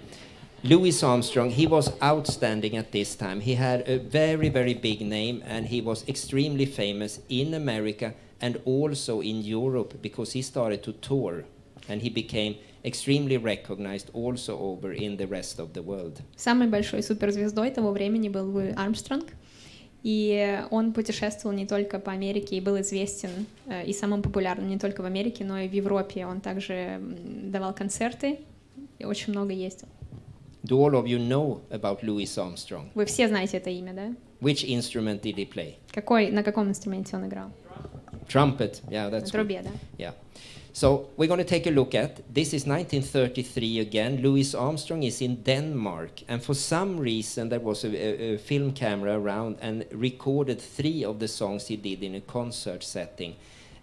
[SPEAKER 1] Louis Armstrong, he was outstanding at this time. He had a very, very big name, and he was extremely famous in America and also in Europe, because he started to tour, and he became extremely recognized also over in the rest of the world.
[SPEAKER 2] Самой большой суперзвездой того времени был Луи Армстронг, и он путешествовал не только по Америке и был известен и самым популярным не только в Америке, но и в Европе. Он также давал концерты и очень много ездил.
[SPEAKER 1] Do all of you know about Louis Armstrong?
[SPEAKER 2] Вы все знаете это имя, да?
[SPEAKER 1] Which instrument did he play?
[SPEAKER 2] На каком инструменте он играл?
[SPEAKER 1] Trumpet, yeah, that's
[SPEAKER 2] На трубе, да?
[SPEAKER 1] Yeah. So we're going to take a look at, this is 1933 again. Louis Armstrong is in Denmark, and for some reason there was a film camera around and recorded 3 of the songs he did in a concert setting.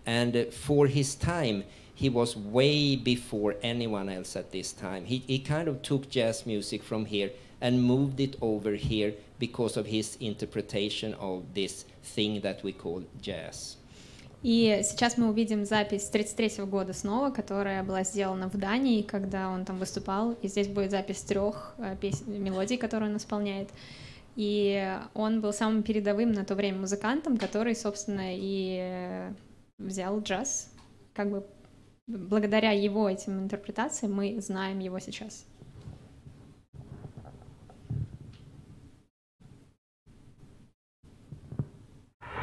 [SPEAKER 1] And for his time, he was way before anyone else at this time. He kind of took jazz music from here and moved it over here because of his interpretation of this thing that we call jazz.
[SPEAKER 2] И сейчас мы увидим запись 1933 года снова, которая была сделана в Дании, когда он там выступал. И здесь будет запись 3 мелодий, которые он исполняет. И он был самым передовым на то время музыкантом, который, собственно, и взял джаз. Как бы благодаря его этим интерпретациям мы знаем его сейчас.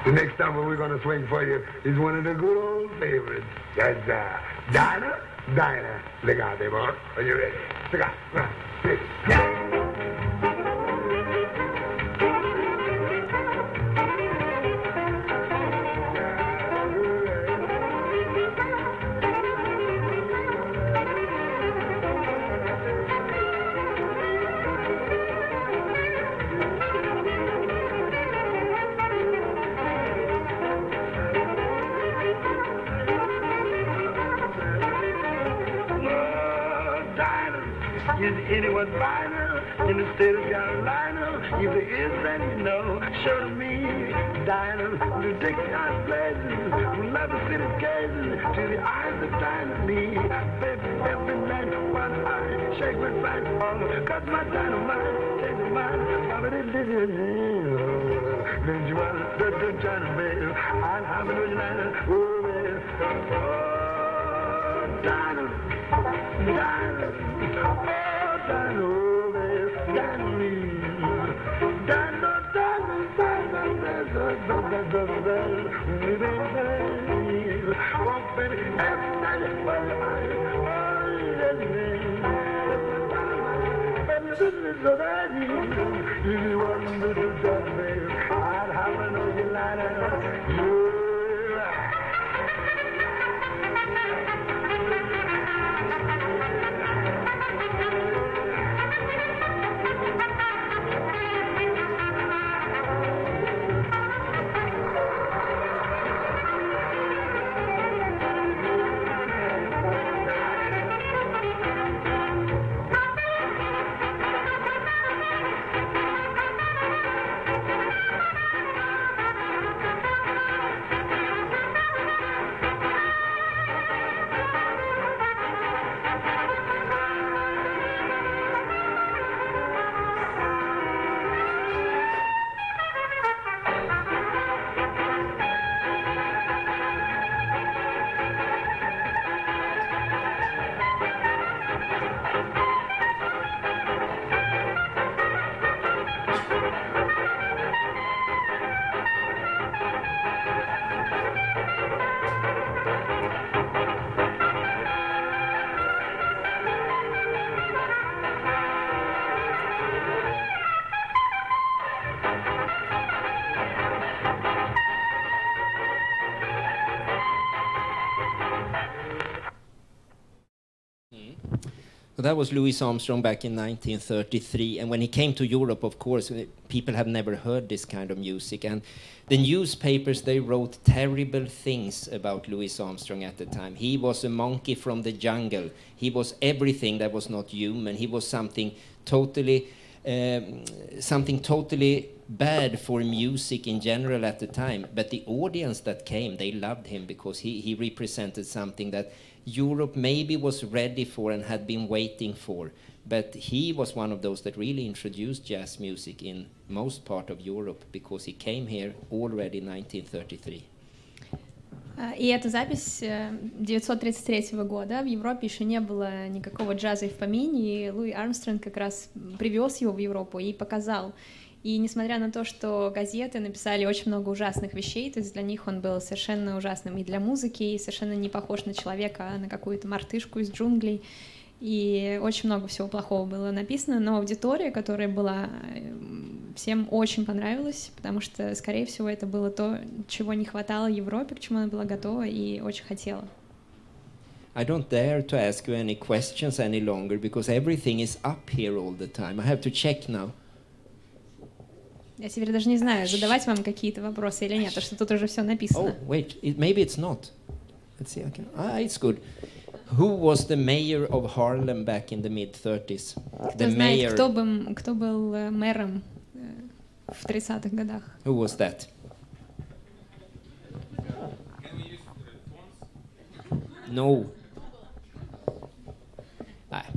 [SPEAKER 4] The next number we're going to swing for you is one of the good old favorites. That's Dinah, Legate, boy. Are you ready? Check out. 1, 2, 3. Is anyone finer in the state of Carolina? If there is, then you know, show to me. Dinah, to take the eyes blazing, from love the city gazing, to the eyes of Dinah me. Baby, every night, while I shake my back, cut my dynamite, take the mind, don't you want to China, baby? I'll have it with Dinah, oh, baby. Oh, Dinah, Dinah, oh, Dinah, oh, baby, Dinah me. Dinah, Dinah, oh, baby, every night, while I'd have an old liner.
[SPEAKER 1] So that was Louis Armstrong back in 1933, and when he came to Europe, of course, people have never heard this kind of music, and the newspapers, they wrote terrible things about Louis Armstrong at the time. He was a monkey from the jungle. He was everything that was not human. He was something totally bad for music in general at the time, but the audience that came, they loved him because he represented something that Europe maybe was ready for and had been waiting for, but he was one of those that really introduced jazz music in most part of Europe because he came here already in 1933.
[SPEAKER 2] И эта запись 1933 года. В Европе еще не было никакого джаза и в помине, и Луи Армстронг как раз привез его в Европу и показал. И несмотря на то, что газеты написали очень много ужасных вещей, то есть для них он был совершенно ужасным и для музыки, и совершенно не похож на человека, а на какую-то мартышку из джунглей. И очень много всего плохого было написано, но аудитория, которая была, всем очень понравилась, потому что, скорее всего, это было то, чего не хватало Европе, к чему она была готова и очень хотела.
[SPEAKER 1] I don't dare to ask you any questions any longer because everything is up here all the time. I have to check now.
[SPEAKER 2] Я теперь даже не знаю, задавать вам какие-то вопросы или нет, потому что тут уже все написано.
[SPEAKER 1] Oh, wait, maybe it's not. Let's see, okay. It's good. Who was the mayor of Harlem back in the mid-30s?
[SPEAKER 2] Кто знает, кто был мэром в 30-х годах?
[SPEAKER 1] Who was that? No.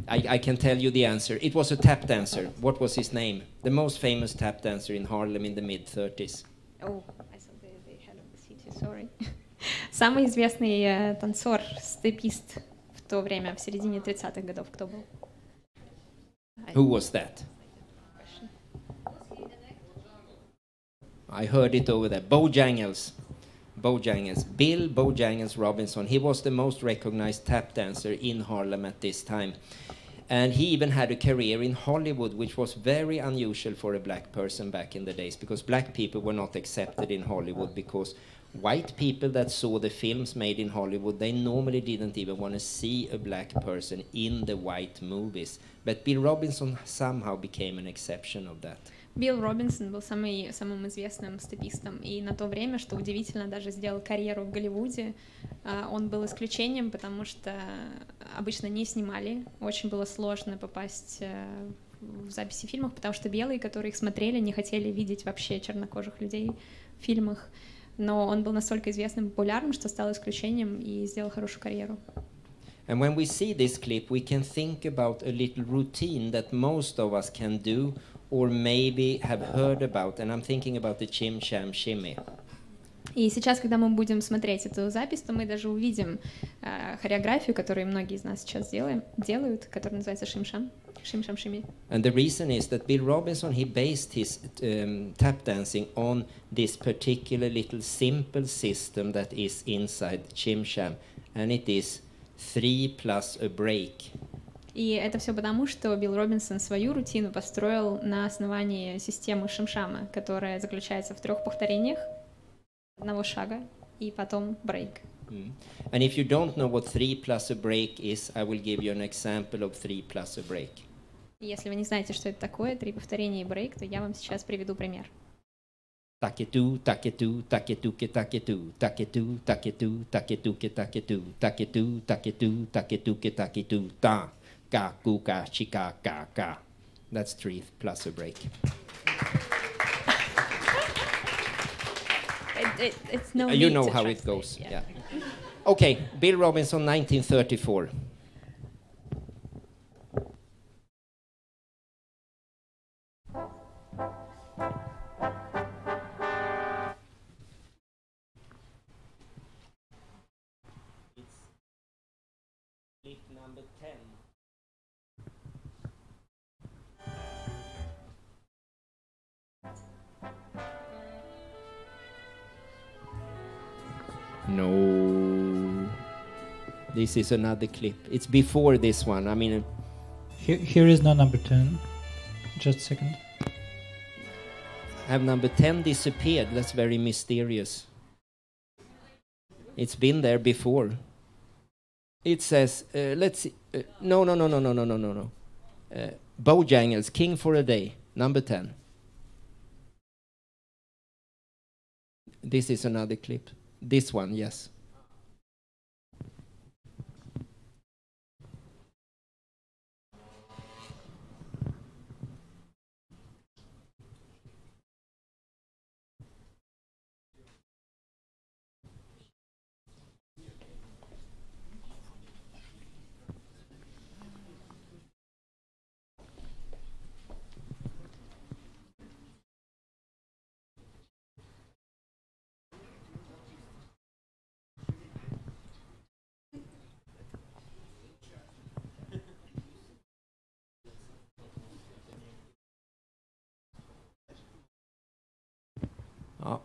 [SPEAKER 1] I can tell you the answer. It was a tap dancer. What was his name? The most famous tap dancer in Harlem in the mid-30s.
[SPEAKER 2] Oh, I thought they had of the city, sorry. Самый известный танцор, степист в то время, в середине 30-х годов, кто был?
[SPEAKER 1] Who was that? I heard it over there. Bojangles. Bill Bojangles Robinson. He was the most recognized tap dancer in Harlem at this time. And he even had a career in Hollywood, which was very unusual for a black person back in the days, because black people were not accepted in Hollywood, because white people that saw the films made in Hollywood, they normally didn't even want to see a black person in the white movies. But Bill Robinson somehow became an exception of that.
[SPEAKER 2] Билл Робинсон был самым известным степистом, и на то время, что удивительно, даже сделал карьеру в Голливуде. Он был исключением, потому что обычно не снимали, очень было сложно попасть в записи фильмов, потому что белые, которые их смотрели, не хотели видеть вообще чернокожих людей в фильмах. Но он был настолько известным и популярным, что стал исключением и сделал хорошую карьеру.
[SPEAKER 1] And when we see this clip, we can think about a little routine that most of us can do or maybe have heard about, and I'm thinking about the Chim Cham Shimmy.
[SPEAKER 2] И сейчас, когда мы будем смотреть эту запись, то мы даже увидим хореографию, которую многие из нас сейчас делают, которая называется шим-шам шими.
[SPEAKER 1] And the reason is that Bill Robinson, he based his tap dancing on this particular little simple system that is inside Chim Cham, and it is 3 plus a break.
[SPEAKER 2] И это все потому, что Билл Робинсон свою рутину построил на основании системы шим-шама, которая заключается в 3 повторениях, 1 шага и потом брейк.
[SPEAKER 1] And if you don't know what 3 plus a break is, I will give you an example of 3 plus a break.
[SPEAKER 2] Если вы не знаете, что это такое, 3 повторения и брейк, то я вам сейчас приведу пример.
[SPEAKER 1] Taketu, taketu, taketuke, taketu, taketu, taketu, taketuke, taketu, taketu, taketu, taketuke, taketu, ta, ka, ku, ka, chika, ka, ka. That's 3 plus a break.
[SPEAKER 2] It's no
[SPEAKER 1] You
[SPEAKER 2] need
[SPEAKER 1] know
[SPEAKER 2] to
[SPEAKER 1] how it
[SPEAKER 2] translate,
[SPEAKER 1] goes.
[SPEAKER 2] yeah.
[SPEAKER 1] Yeah. Okay, Bill Robinson, 1934. Clip number 10. No. This is another clip. It's before this one. I mean,
[SPEAKER 5] Here is no number 10. Just a second.
[SPEAKER 1] have number 10 disappeared? That's very mysterious. It's been there before. It says, let's see. No. Bojangles, King for a Day, number 10. This is another clip. This one, yes.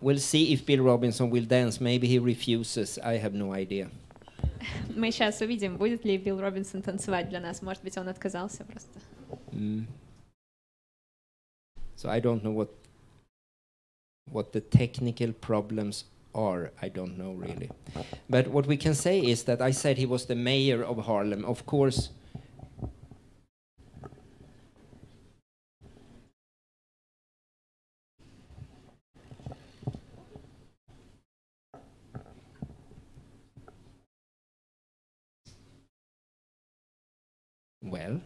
[SPEAKER 1] We'll see if Bill Robinson will dance. Maybe he refuses. I have no idea.
[SPEAKER 2] Мы сейчас увидим, будет ли Билл Робинсон танцевать для нас. Может быть, он отказался просто.
[SPEAKER 1] So I don't know what the technical problems are. I don't know really. But what we can say is that I said he was the mayor of Harlem. Of course, well,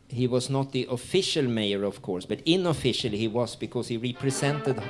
[SPEAKER 1] he was not the official mayor, of course, but unofficially he was, because he represented.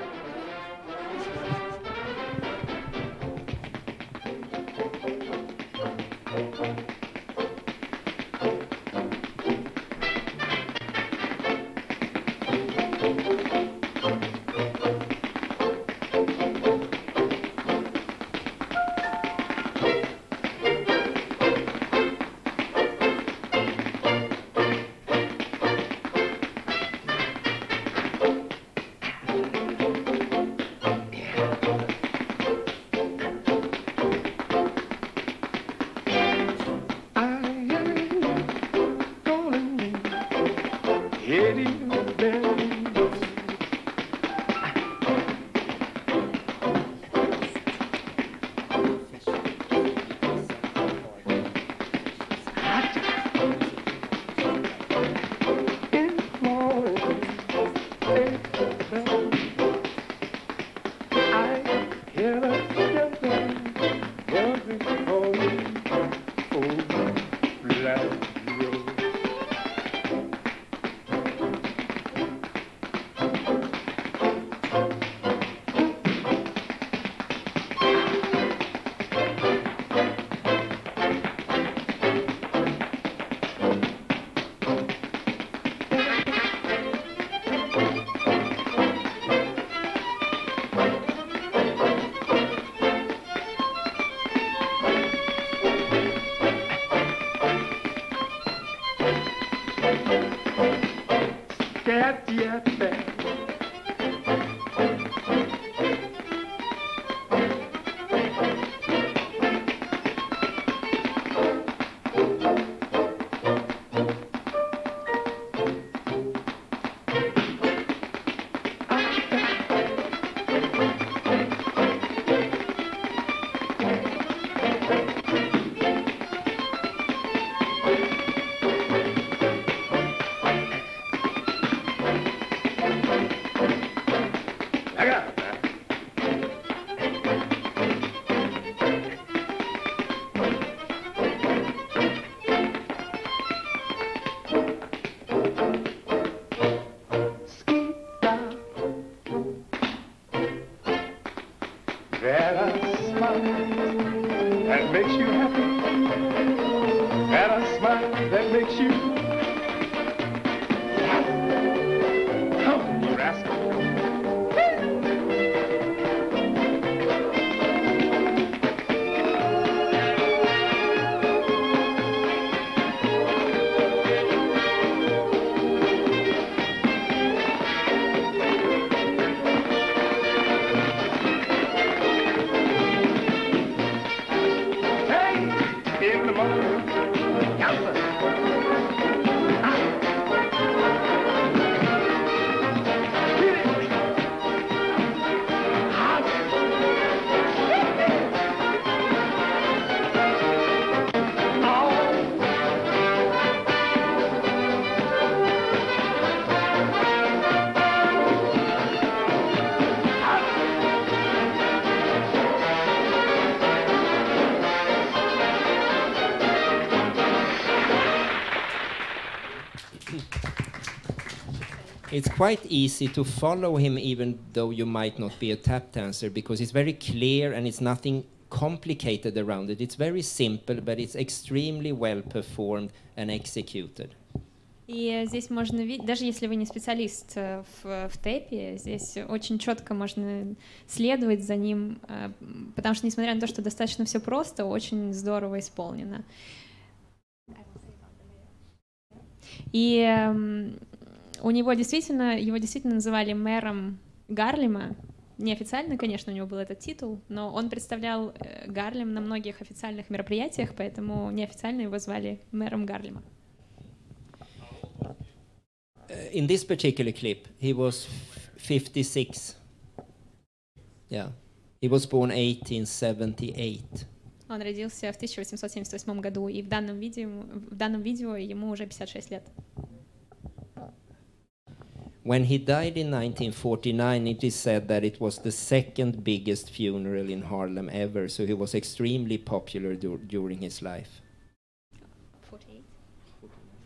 [SPEAKER 1] It's quite easy to follow him even though you might not be a tap dancer because it's very clear and it's nothing complicated around it. It's very simple, but it's extremely well performed and executed.
[SPEAKER 2] И здесь можно видеть, даже если вы не специалист в тэпе, здесь очень четко можно следовать за ним, потому что, несмотря на то, что достаточно все просто, очень здорово исполнено. И его действительно называли мэром Гарлема. Неофициально, конечно, у него был этот титул, но он представлял Гарлем на многих официальных мероприятиях, поэтому неофициально его звали мэром Гарлема.
[SPEAKER 1] In this particular clip, he was 56. Yeah. He was born 1878.
[SPEAKER 2] Он родился в 1878 году, и в данном видео ему уже 56 лет.
[SPEAKER 1] When he died in 1949, it is said that it was the second biggest funeral in Harlem ever, so he was extremely popular during his life.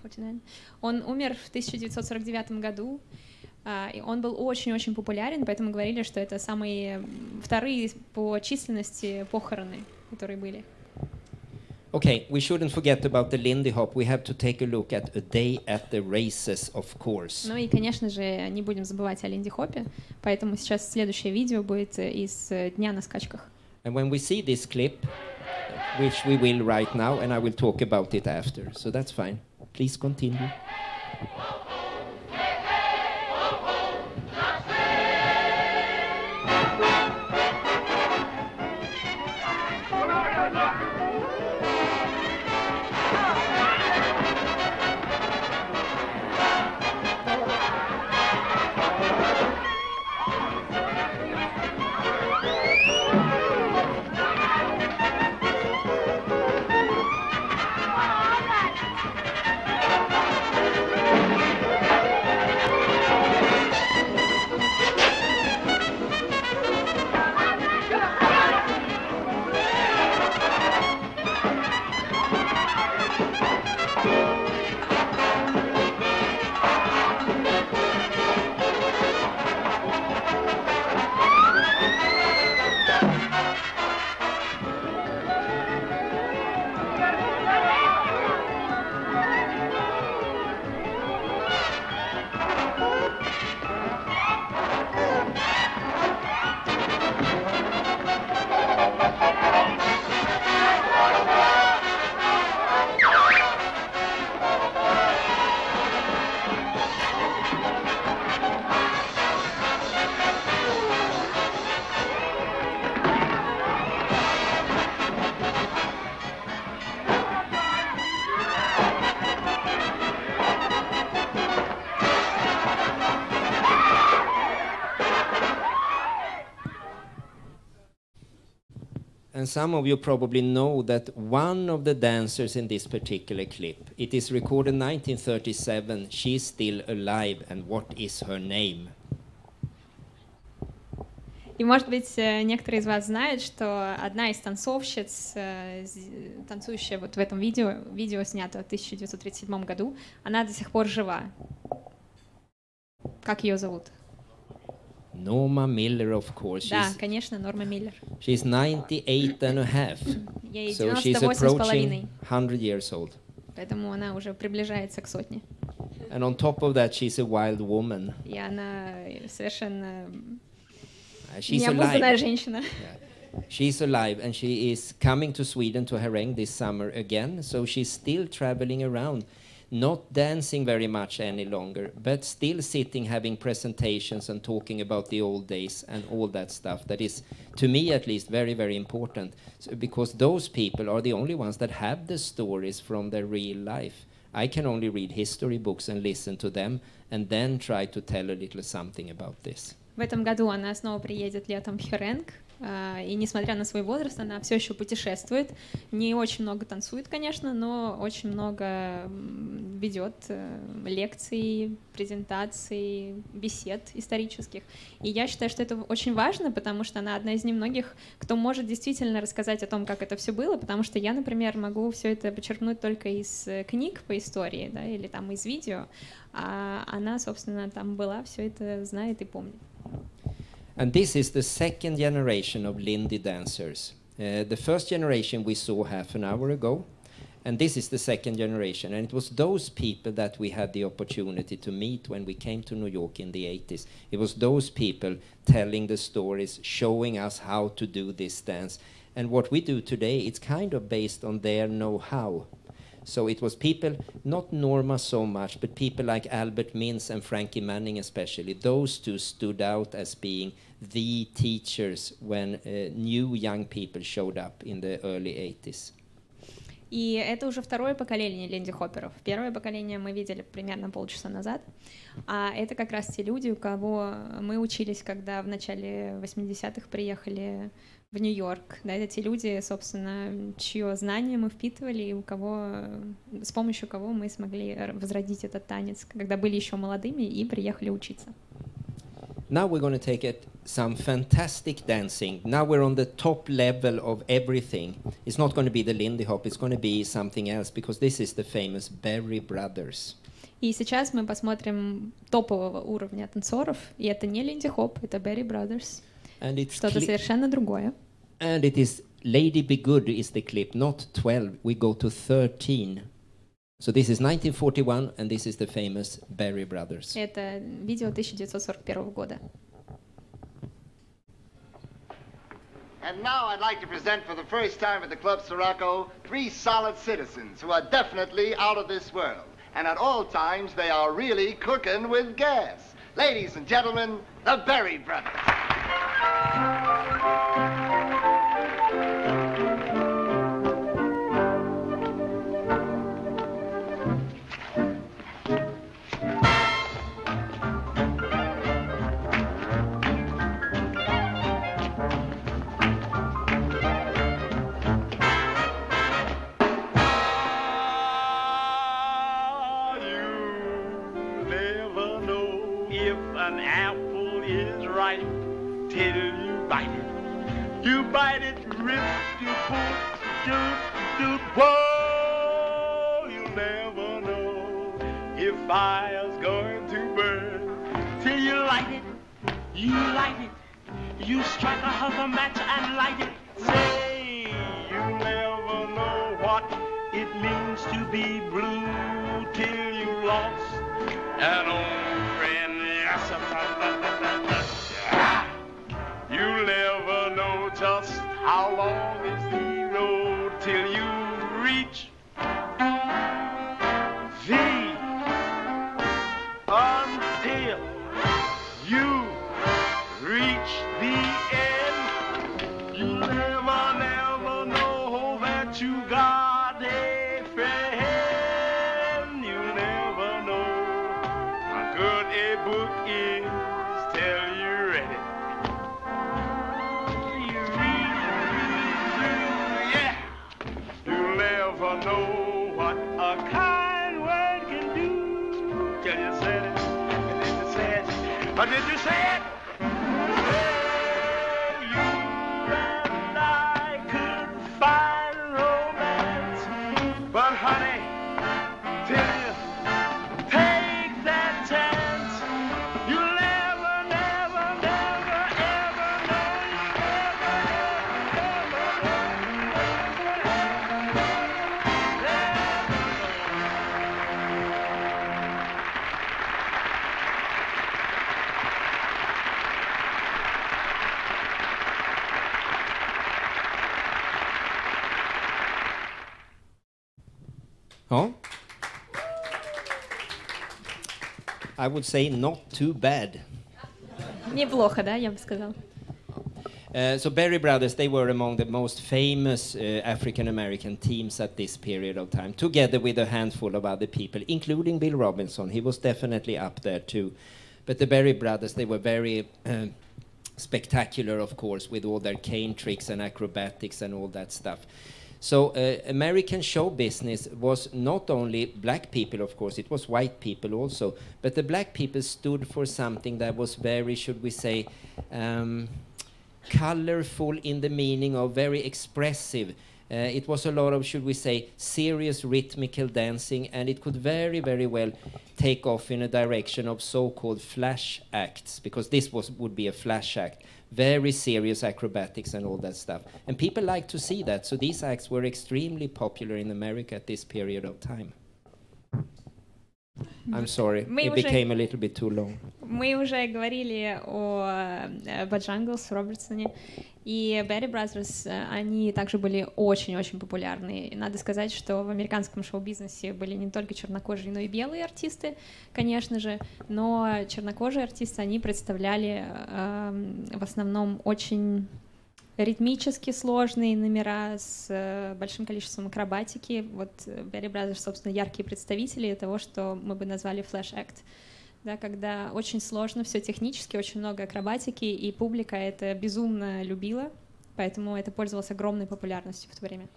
[SPEAKER 2] 49. Он умер в 1949 году, и он был очень-очень популярен, поэтому говорили, что это вторые по численности похороны, которые были.
[SPEAKER 1] Okay, we shouldn't forget about the Lindy Hop. We have to take a look at A Day at the Races, of course.
[SPEAKER 2] Ну и, конечно же, не будем забывать о Линди Хопе, поэтому сейчас следующее видео будет из Дня на скачках.
[SPEAKER 1] And when we see this clip, which we will right now, and I will talk about it after, so that's fine. Please continue. And some of you probably know that one of the dancers in this particular clip, it is recorded 1937, she's still alive, and what is her name?
[SPEAKER 2] И, может быть, некоторые из вас знают, что одна из танцовщиц, танцующая вот в этом видео снято в 1937 году, она до сих пор жива. Как ее зовут?
[SPEAKER 1] Norma Miller, of course.
[SPEAKER 2] Да, конечно, Норма Миллер.
[SPEAKER 1] She's 98 and a half.
[SPEAKER 2] Ей
[SPEAKER 1] So she's
[SPEAKER 2] 98,5.
[SPEAKER 1] approaching 100 years old.
[SPEAKER 2] Поэтому она уже приближается к сотне.
[SPEAKER 1] And on top of that, she's a wild woman.
[SPEAKER 2] И она совершенно
[SPEAKER 1] She's
[SPEAKER 2] необузданная
[SPEAKER 1] alive.
[SPEAKER 2] женщина.
[SPEAKER 1] Yeah. She's alive, and she is coming to Sweden to Herräng this summer again. So she's still traveling around, not dancing very much any longer, but still sitting, having presentations and talking about the old days and all that stuff. That is, to me at least, very, very important. So, because those people are the only ones that have the stories from their real life. I can only read history books and listen to them, and then try to tell a little something about this.
[SPEAKER 2] В этом году она снова приедет летом в Herräng, и несмотря на свой возраст, она все еще путешествует. Не очень много танцует, конечно, но очень много ведет лекций, презентаций, бесед исторических. И я считаю, что это очень важно, потому что она одна из немногих, кто может действительно рассказать о том, как это все было, потому что я, например, могу все это почерпнуть только из книг по истории, да, или там из видео, а она, собственно, там была, все это знает и помнит.
[SPEAKER 1] And this is the second generation of Lindy dancers. The first generation we saw half an hour ago, and this is the second generation. And it was those people that we had the opportunity to meet when we came to New York in the 80s. It was those people telling the stories, showing us how to do this dance. And what we do today, it's kind of based on their know-how. So it was people, not Norma so much, but people like Albert Mintz and Frankie Manning especially. Those two stood out as being the teachers when new young people showed up in the early 80s.
[SPEAKER 2] И это уже второе поколение линди-хопперов. Первое поколение мы видели примерно полчаса назад, а это как раз те люди, у кого мы учились, когда в начале 80-х приехали в Нью-Йорк. Да, это те люди, собственно, чье знание мы впитывали, и у кого, с помощью кого мы смогли возродить этот танец, когда были еще молодыми и приехали учиться.
[SPEAKER 1] Now we're going to take it some fantastic dancing. Now we're on the top level of everything. It's not going to be the Lindy Hop, it's going to be something else, because this is the famous Berry Brothers.
[SPEAKER 2] И сейчас мы посмотрим топового уровня танцоров, и это не Lindy Hop, это Berry Brothers. Что-то совершенно другое.
[SPEAKER 1] And it is Lady Be Good is the clip, not 12. We go to 13. So this is 1941, and this is the famous Berry Brothers.
[SPEAKER 2] Это видео 1941 года.
[SPEAKER 6] And now I'd like to present for the first time at the Club Sirocco 3 solid citizens who are definitely out of this world. And at all times, they are really cooking with gas. Ladies and gentlemen, the Berry Brothers.
[SPEAKER 4] Till you bite it. You bite it, rip, you boot, doot, whoa. You'll never know if fire's going to burn. Till you light it, you light it. You strike a hunk match and light it. Say, you'll never know what it means to be blue till you lost an old friend. Yes, you'll never know just how long is the road till you reach until you reach the end. You'll never know that you got a friend. You'll never know how good a book is till you read it. You read What did you say? Well, you and I could find romance, but honey, till you take that chance, you'll never, never, never, ever know.
[SPEAKER 1] Ja. I would say not too bad.
[SPEAKER 2] Неплохо, да, я бы сказала.
[SPEAKER 1] So Berry Brothers, they were among the most famous African-American teams at this period of time, together with a handful of other people, including Bill Robinson. He was definitely up there too. But the Berry Brothers, they were very spectacular, of course, with all their cane tricks and acrobatics and all that stuff. So American show business was not only black people, of course, it was white people also. But the black people stood for something that was very, should we say, colorful in the meaning of very expressive. It was a lot of, should we say, serious rhythmical dancing, and it could very, very well take off in a direction of so-called flash acts, because this would be a flash act. Very serious acrobatics and all that stuff. And people like to see that, so these acts were extremely popular in America at this period of time. I'm sorry, it became a little bit too long.
[SPEAKER 2] Мы уже говорили о Баджанглс, Робертсоне, и Berry Brothers, они также были очень-очень популярны. И надо сказать, что в американском шоу-бизнесе были не только чернокожие, но и белые артисты, конечно же, но чернокожие артисты, они представляли в основном очень ритмически сложные номера с большим количеством акробатики. Вот Berry Brothers, собственно, яркие представители того, что мы бы назвали флэш-акт. Да, когда очень сложно, все технически, очень много акробатики, и публика это безумно любила, поэтому это пользовалось огромной популярностью в то время.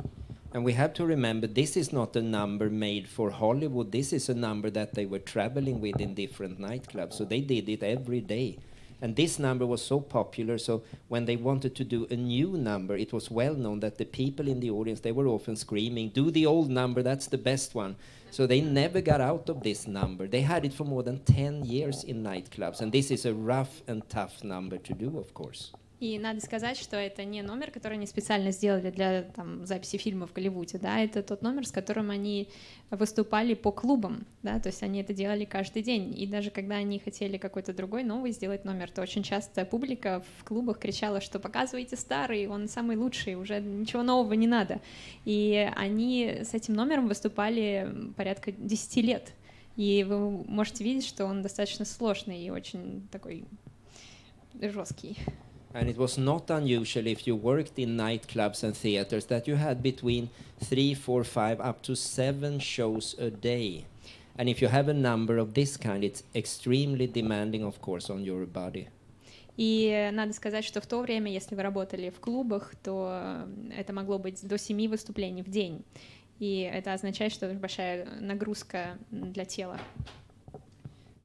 [SPEAKER 1] And we have to remember, this is not a number made for Hollywood. This is a number that they were traveling with in different nightclubs. So they did it every day. And this number was so popular, so when they wanted to do a new number, it was well known that the people in the audience, they were often screaming, do the old number, that's the best one. So they never got out of this number. They had it for more than 10 years in nightclubs, and this is a rough and tough number to do, of course.
[SPEAKER 2] И надо сказать, что это не номер, который они специально сделали для записи фильма в Голливуде, да, это тот номер, с которым они выступали по клубам, да, то есть они это делали каждый день, и даже когда они хотели какой-то другой новый сделать номер, то очень часто публика в клубах кричала, что показывайте старый, он самый лучший, уже ничего нового не надо, и они с этим номером выступали порядка 10 лет, и вы можете видеть, что он достаточно сложный и очень такой жесткий.
[SPEAKER 1] And it was not unusual if you worked in nightclubs and theaters that you had between 3, 4, 5, up to 7 shows a day. And if you have a number of this kind, it's extremely demanding, of course, on your body.
[SPEAKER 2] И надо сказать, что в то время, если вы работали в клубах, то это могло быть до 7 выступлений в день. И это означает, что это большая нагрузка для тела.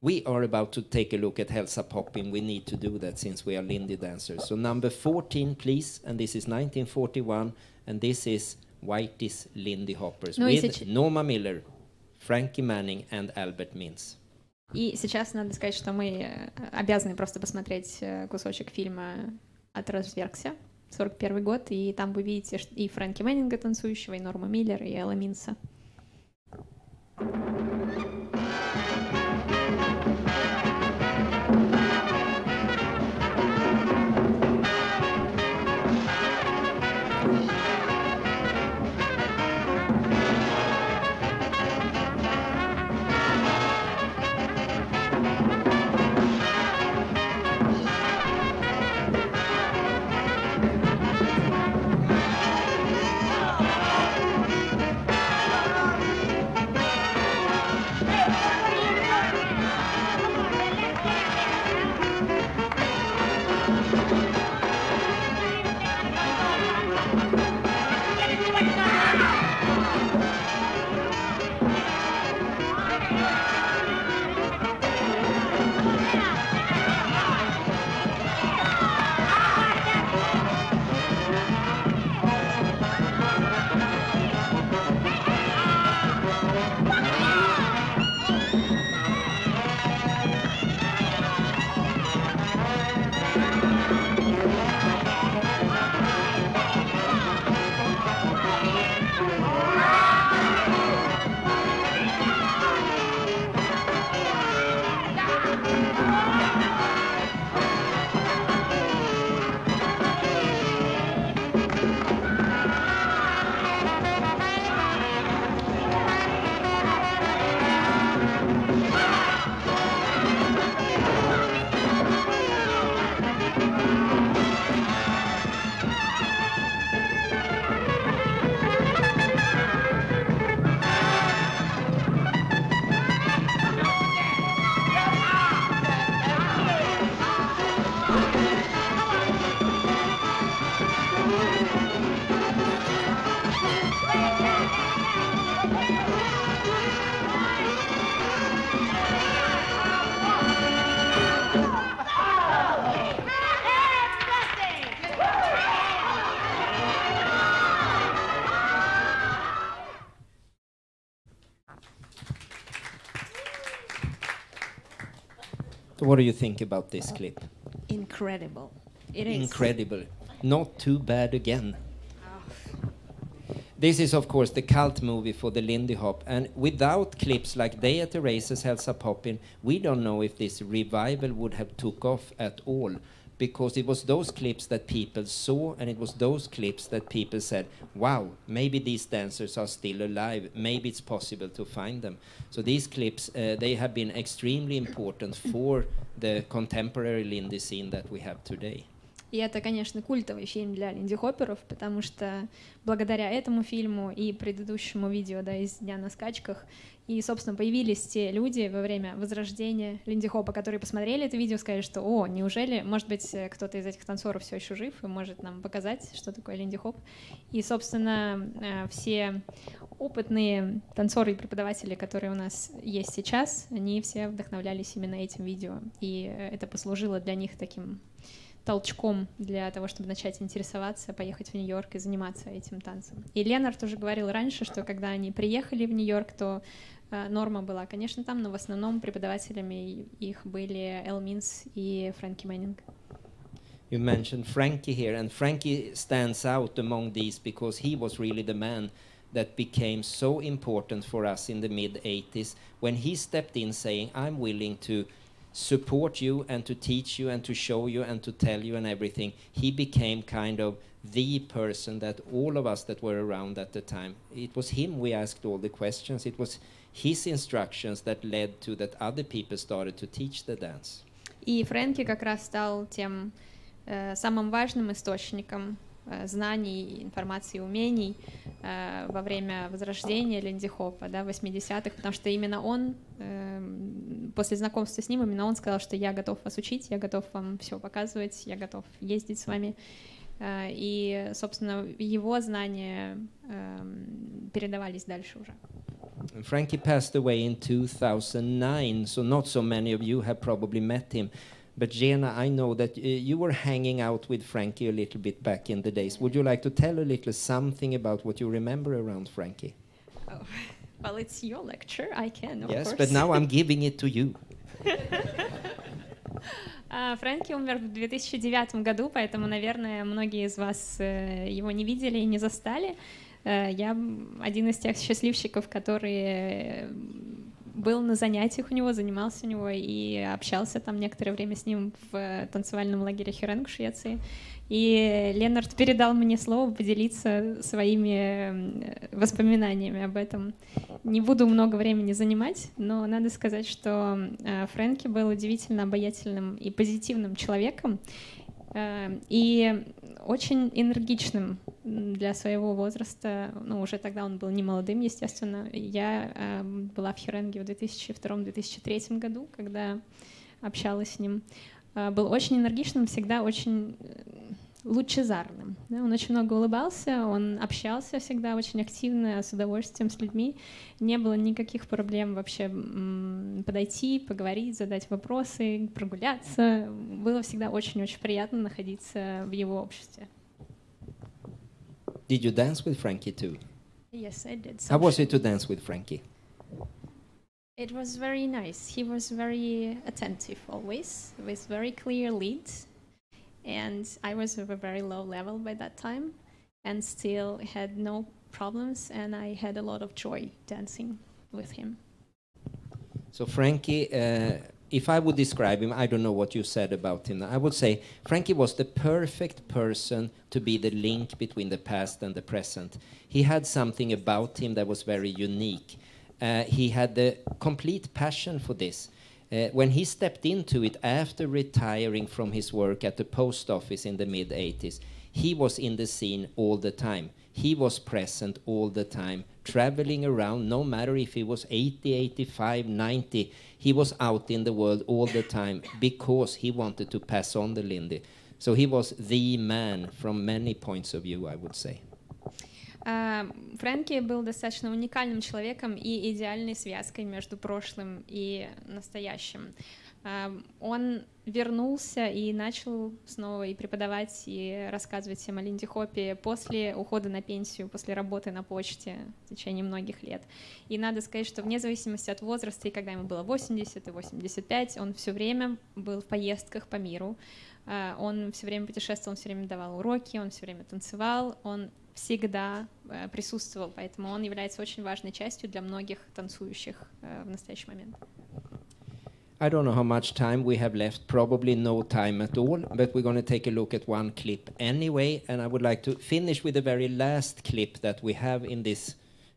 [SPEAKER 1] We are about to take a look at Hälsa Poppin. We need to do that since we are Lindy dancers. So number 14, please. And this is 1941. And this is Whitey's Lindy Hoppers with Norma Miller, Frankie Manning and Albert Mintz.
[SPEAKER 2] И сейчас надо сказать, что мы обязаны просто посмотреть кусочек фильма «От развергся», 41 год, и там вы видите и Фрэнки Мэннинга танцующего, и Норма Миллер, и Элла Минса.
[SPEAKER 1] So what do you think about this clip?
[SPEAKER 2] Incredible. It is.
[SPEAKER 1] Incredible. Not too bad again. This is, of course, the cult movie for the Lindy Hop, and without clips like Day at the Races, Hälsa Poppin', we don't know if this revival would have took off at all, because it was those clips that people saw, and it was those clips that people said, wow, maybe these dancers are still alive, maybe it's possible to find them. So these clips, they have been extremely important for the contemporary Lindy scene that we have today.
[SPEAKER 2] И это, конечно, культовый фильм для линди-хопперов, потому что благодаря этому фильму и предыдущему видео, да, из «Дня на скачках», и, собственно, появились те люди во время возрождения линди-хопа, которые посмотрели это видео, сказали, что, о, неужели, может быть, кто-то из этих танцоров все еще жив и может нам показать, что такое линди-хоп. И, собственно, все опытные танцоры и преподаватели, которые у нас есть сейчас, они все вдохновлялись именно этим видео, и это послужило для них таким толчком для того, чтобы начать интересоваться, поехать в Нью-Йорк и заниматься этим танцем. И Леннарт уже говорил раньше, что когда они приехали в Нью-Йорк, то норма была, конечно, там, но в основном преподавателями их были Эл Минс и Фрэнки Мэннинг.
[SPEAKER 1] You mentioned Frankie here, and Frankie stands out among these because he was really the man that became so important for us in the mid-80s when he stepped in saying, I'm willing to support you and to teach you and to show you and to tell you and everything. He became kind of the person that all of us that were around at the time, it was him we asked all the questions. It was his instructions that led to that other people started to teach the dance.
[SPEAKER 2] И Фрэнки как раз стал тем самым важным источником знаний, информации, умений во время возрождения линди-хопа, да, в 80-х, потому что именно он, после знакомства с ним, именно он сказал, что я готов вас учить, я готов вам все показывать, я готов ездить с вами. И, собственно, его знания передавались дальше уже.
[SPEAKER 1] Frankie passed away in 2009, so not so many of you have probably met him. But Jena, I know that you were hanging out with Frankie a little bit back in the days. Would you like to tell a little something about what you remember around Frankie?
[SPEAKER 2] Oh, well, it's your lecture. I can, of
[SPEAKER 1] yes,
[SPEAKER 2] course.
[SPEAKER 1] But now I'm giving it to you.
[SPEAKER 2] Фрэнки умер в 2009 году, поэтому, наверное, многие из вас его не видели и не застали. Я один из тех счастливчиков, который был на занятиях у него, занимался у него и общался там некоторое время с ним в танцевальном лагере Херенг в Швеции. И Леннарт передал мне слово поделиться своими воспоминаниями об этом. Не буду много времени занимать, но надо сказать, что Фрэнки был удивительно обаятельным и позитивным человеком, и очень энергичным для своего возраста. Ну, уже тогда он был не молодым, естественно. Я была в Херенге в 2002-2003 году, когда общалась с ним. Был очень энергичным, всегда очень лучезарным. Да? Он очень много улыбался, он общался всегда очень активно, с удовольствием с людьми. Не было никаких проблем вообще подойти, поговорить, задать вопросы, прогуляться. Было всегда очень-очень приятно находиться в его обществе.
[SPEAKER 1] Did you dance with Frankie too?
[SPEAKER 2] Yes, I did.
[SPEAKER 1] How was it to dance with Frankie?
[SPEAKER 2] It was very nice. He was very attentive always, with very clear leads. And I was at a very low level by that time and still had no problems, and I had a lot of joy dancing with him.
[SPEAKER 1] So Frankie, if I would describe him, I don't know what you said about him. I would say Frankie was the perfect person to be the link between the past and the present. He had something about him that was very unique. He had the complete passion for this. When he stepped into it after retiring from his work at the post office in the mid-80s, he was in the scene all the time. He was present all the time, traveling around, no matter if he was 80, 85, 90, he was out in the world all the time because he wanted to pass on the Lindy. So he was the man from many points of view, I would say.
[SPEAKER 2] Фрэнки был достаточно уникальным человеком и идеальной связкой между прошлым и настоящим. Он вернулся и начал снова и преподавать, и рассказывать всем о линди-хопе после ухода на пенсию, после работы на почте в течение многих лет. И надо сказать, что вне зависимости от возраста, и когда ему было 80 и 85, он все время был в поездках по миру, он все время путешествовал, он все время давал уроки, он все время танцевал, он всегда присутствовал, поэтому он является очень важной частью для многих танцующих в настоящий момент.
[SPEAKER 1] I don't know how much time we have left, probably no time at all, but we're going to take a look at one clip anyway, and I would like to finish with the very last clip that we have in this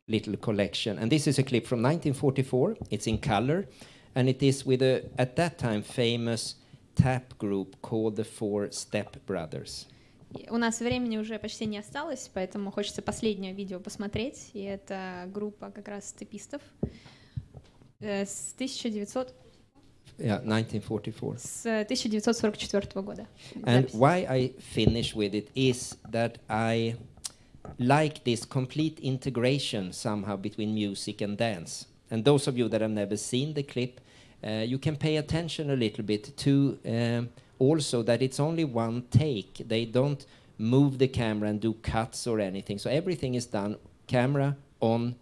[SPEAKER 1] little collection. And this is a clip from 1944, it's in color, and it is with a, at that time, famous tap group called the Four Step Brothers.
[SPEAKER 2] У нас времени уже почти не осталось, поэтому хочется последнее видео посмотреть, и это группа как раз степистов с
[SPEAKER 1] 1944.
[SPEAKER 2] С 1944 года.
[SPEAKER 1] And why I finish with it is that I like this complete integration somehow between music and dance. And those of you that have never seen the clip, you can pay attention a little bit to also that it's only one take. They don't move the camera and do cuts or anything. So everything is done, camera on,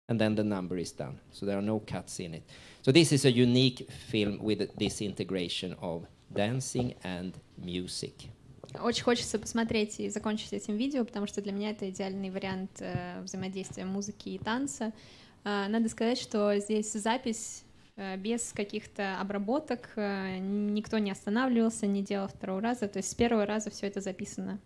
[SPEAKER 1] and then the number is done. So there are no cuts in it. So this is a unique film with this integration of dancing and music.
[SPEAKER 2] Очень хочется посмотреть и закончить этим видео, потому что для меня это идеальный вариант взаимодействия музыки и танца. Надо сказать, что здесь запись без каких-то обработок, никто не останавливался, не делал второго раза, то есть с первого раза все это записано.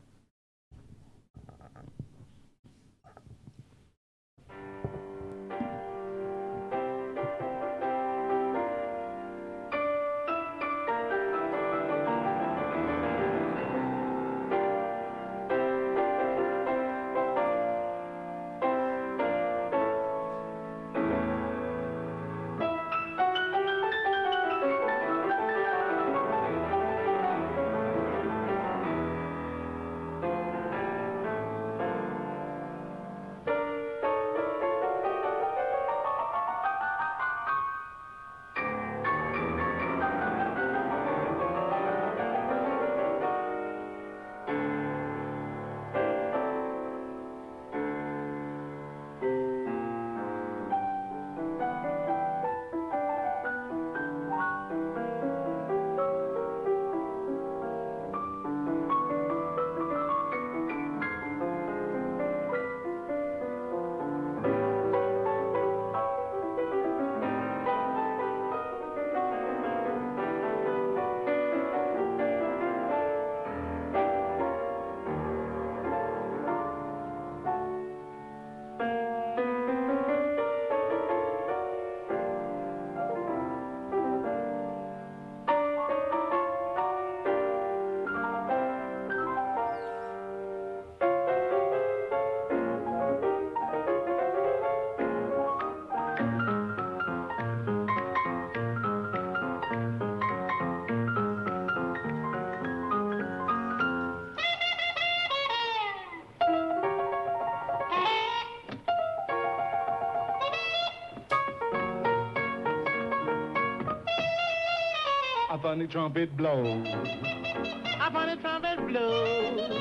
[SPEAKER 4] A funny trumpet blows. A funny trumpet blows.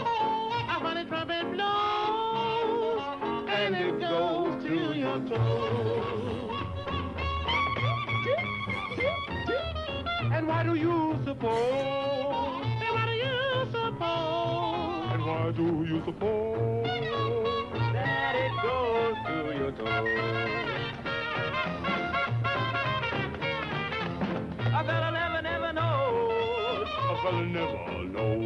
[SPEAKER 4] A funny trumpet blows. And it goes to your toes. And why do you suppose? And why do you suppose? And why do you suppose that it goes to your toes? A fella never knows. A fella never knows.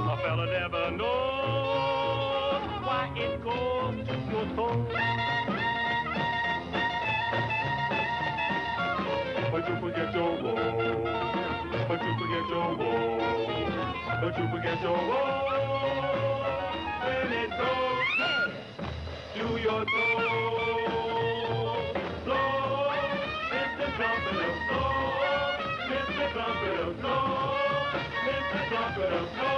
[SPEAKER 4] A fella never knows why it goes to your toes. But you forget your woe. But you forget your woe. But you forget your woe. When it goes to your toes. Blow, it's the trumpet of snow. It's the trumpet of snow. It's the trumpet of snow.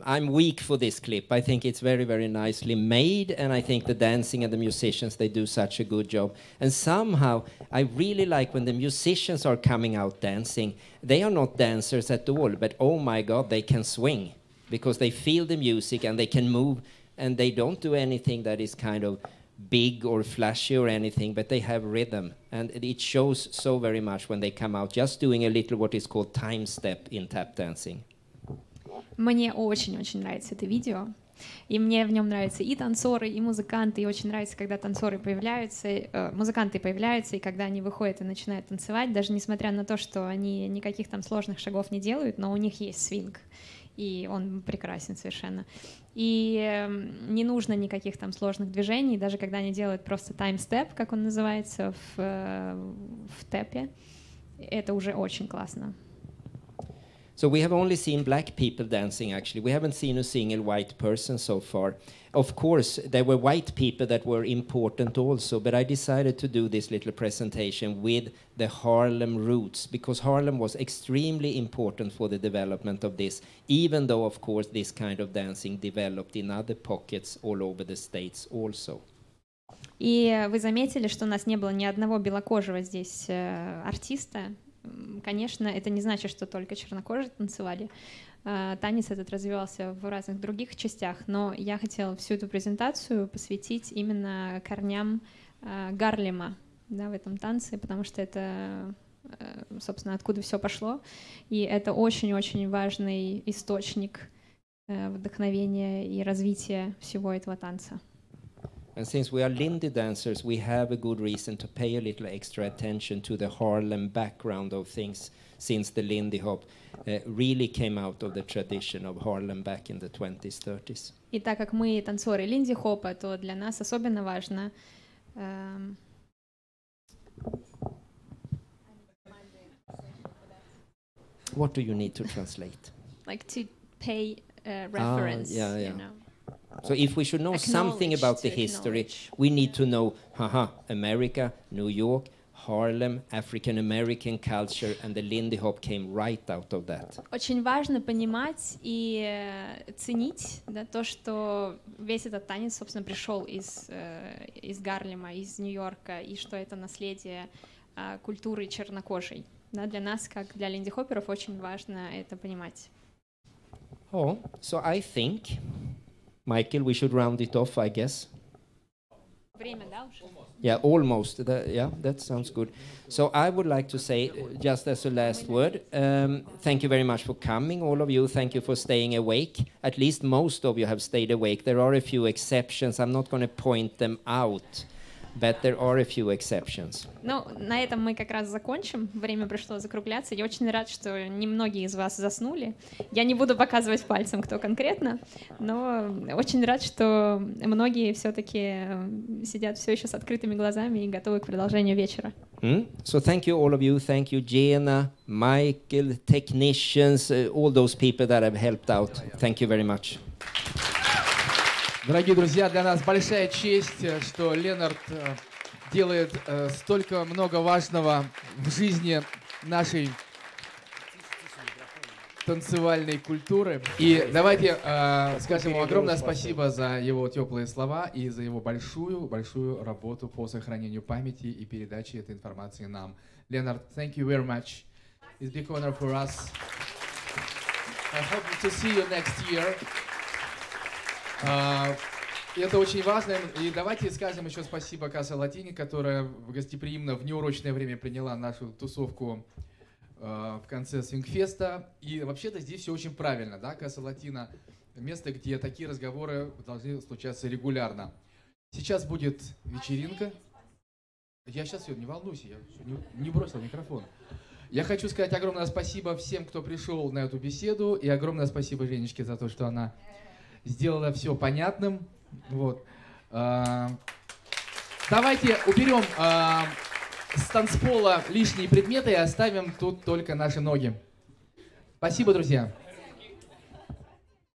[SPEAKER 1] I'm weak for this clip. I think it's very, very nicely made, and I think the dancing and the musicians, they do such a good job. And somehow, I really like when the musicians are coming out dancing. They are not dancers at all, but oh my God, they can swing because they feel the music and they can move, and they don't do anything that is kind of big or flashy or anything, but they have rhythm, and it shows so very much when they come out just doing a little what is called time step in tap dancing.
[SPEAKER 2] Мне очень-очень нравится это видео, и мне в нем нравятся и танцоры, и музыканты, и очень нравится, когда танцоры появляются, музыканты появляются, и когда они выходят и начинают танцевать, даже несмотря на то, что они никаких там сложных шагов не делают, но у них есть свинг, и он прекрасен совершенно. И не нужно никаких там сложных движений, даже когда они делают просто тайм-степ, как он называется, в тэпе, это уже очень классно.
[SPEAKER 1] So we have only seen black people dancing, actually. We haven't seen a single white person so far. Of course, there were white people that were important also, but I decided to do this little presentation with the Harlem roots, because Harlem was extremely important for the development of this, even though, of course, this kind of dancing developed in other pockets all over the States also.
[SPEAKER 2] И вы заметили, что у нас не было ни одного белокожего здесь артиста. Конечно, это не значит, что только чернокожие танцевали. Танец этот развивался в разных других частях, но я хотела всю эту презентацию посвятить именно корням Гарлема, да, в этом танце, потому что это, собственно, откуда все пошло, и это очень-очень важный источник вдохновения и развития всего этого танца.
[SPEAKER 1] And since we are Lindy dancers, we have a good reason to pay a little extra attention to the Harlem background of things, since the Lindy Hop really came out of the tradition of Harlem back in the 20s, 30s.
[SPEAKER 2] И так как мы танцоры линди-хопа, то для нас особенно важно
[SPEAKER 1] What do you need to translate?
[SPEAKER 2] Like to pay reference,
[SPEAKER 1] yeah.
[SPEAKER 2] you know.
[SPEAKER 1] So if we should know something about the history, we need to know, America, New York, Harlem, African-American culture, and the Lindy Hop came right out of that.
[SPEAKER 2] Очень важно понимать и ценить, да, то, что весь этот танец, собственно, пришел из Гарлема, из Нью-Йорка, и что это наследие культуры чернокожей. Да, для нас, как для линди-хопперов, очень важно это понимать.
[SPEAKER 1] Oh, so I think, Michael, we should round it off, I guess.
[SPEAKER 2] Время, да, уже?
[SPEAKER 1] Yeah, almost. That sounds good. So I would like to say, just as a last word, thank you very much for coming, all of you. Thank you for staying awake. At least most of you have stayed awake. There are a few exceptions. I'm not going to point them out, but there are a few exceptions.
[SPEAKER 2] Ну, на этом мы как раз закончим. Время пришло закругляться. Я очень рад, что немногие из вас заснули. Я не буду показывать пальцем, кто конкретно, но очень рад, что многие все-таки сидят все еще с открытыми глазами и готовы к продолжению вечера.
[SPEAKER 1] So thank you, all of you. Thank you, Jena, Michael, technicians, all those people that have helped out. Thank you very much.
[SPEAKER 7] Дорогие друзья, для нас большая честь, что Леннарт делает столько много важного в жизни нашей танцевальной культуры. И давайте скажем ему огромное спасибо за его теплые слова и за его большую работу по сохранению памяти и передаче этой информации нам. Lennart, thank you very much. It's a big honor for us. I hope to see you next year. И это очень важно. И давайте скажем еще спасибо Касса Латини, которая гостеприимно в неурочное время приняла нашу тусовку в конце SwingFest. И вообще-то здесь все очень правильно, да? Касса Латина — место, где такие разговоры должны случаться регулярно. Сейчас будет вечеринка. Я сейчас все, не волнуйся, я не бросил микрофон. Я хочу сказать огромное спасибо всем, кто пришел на эту беседу, и огромное спасибо Женечке за то, что она сделала все понятным. Вот. Давайте уберем с танцпола лишние предметы и оставим тут только наши ноги. Спасибо, друзья.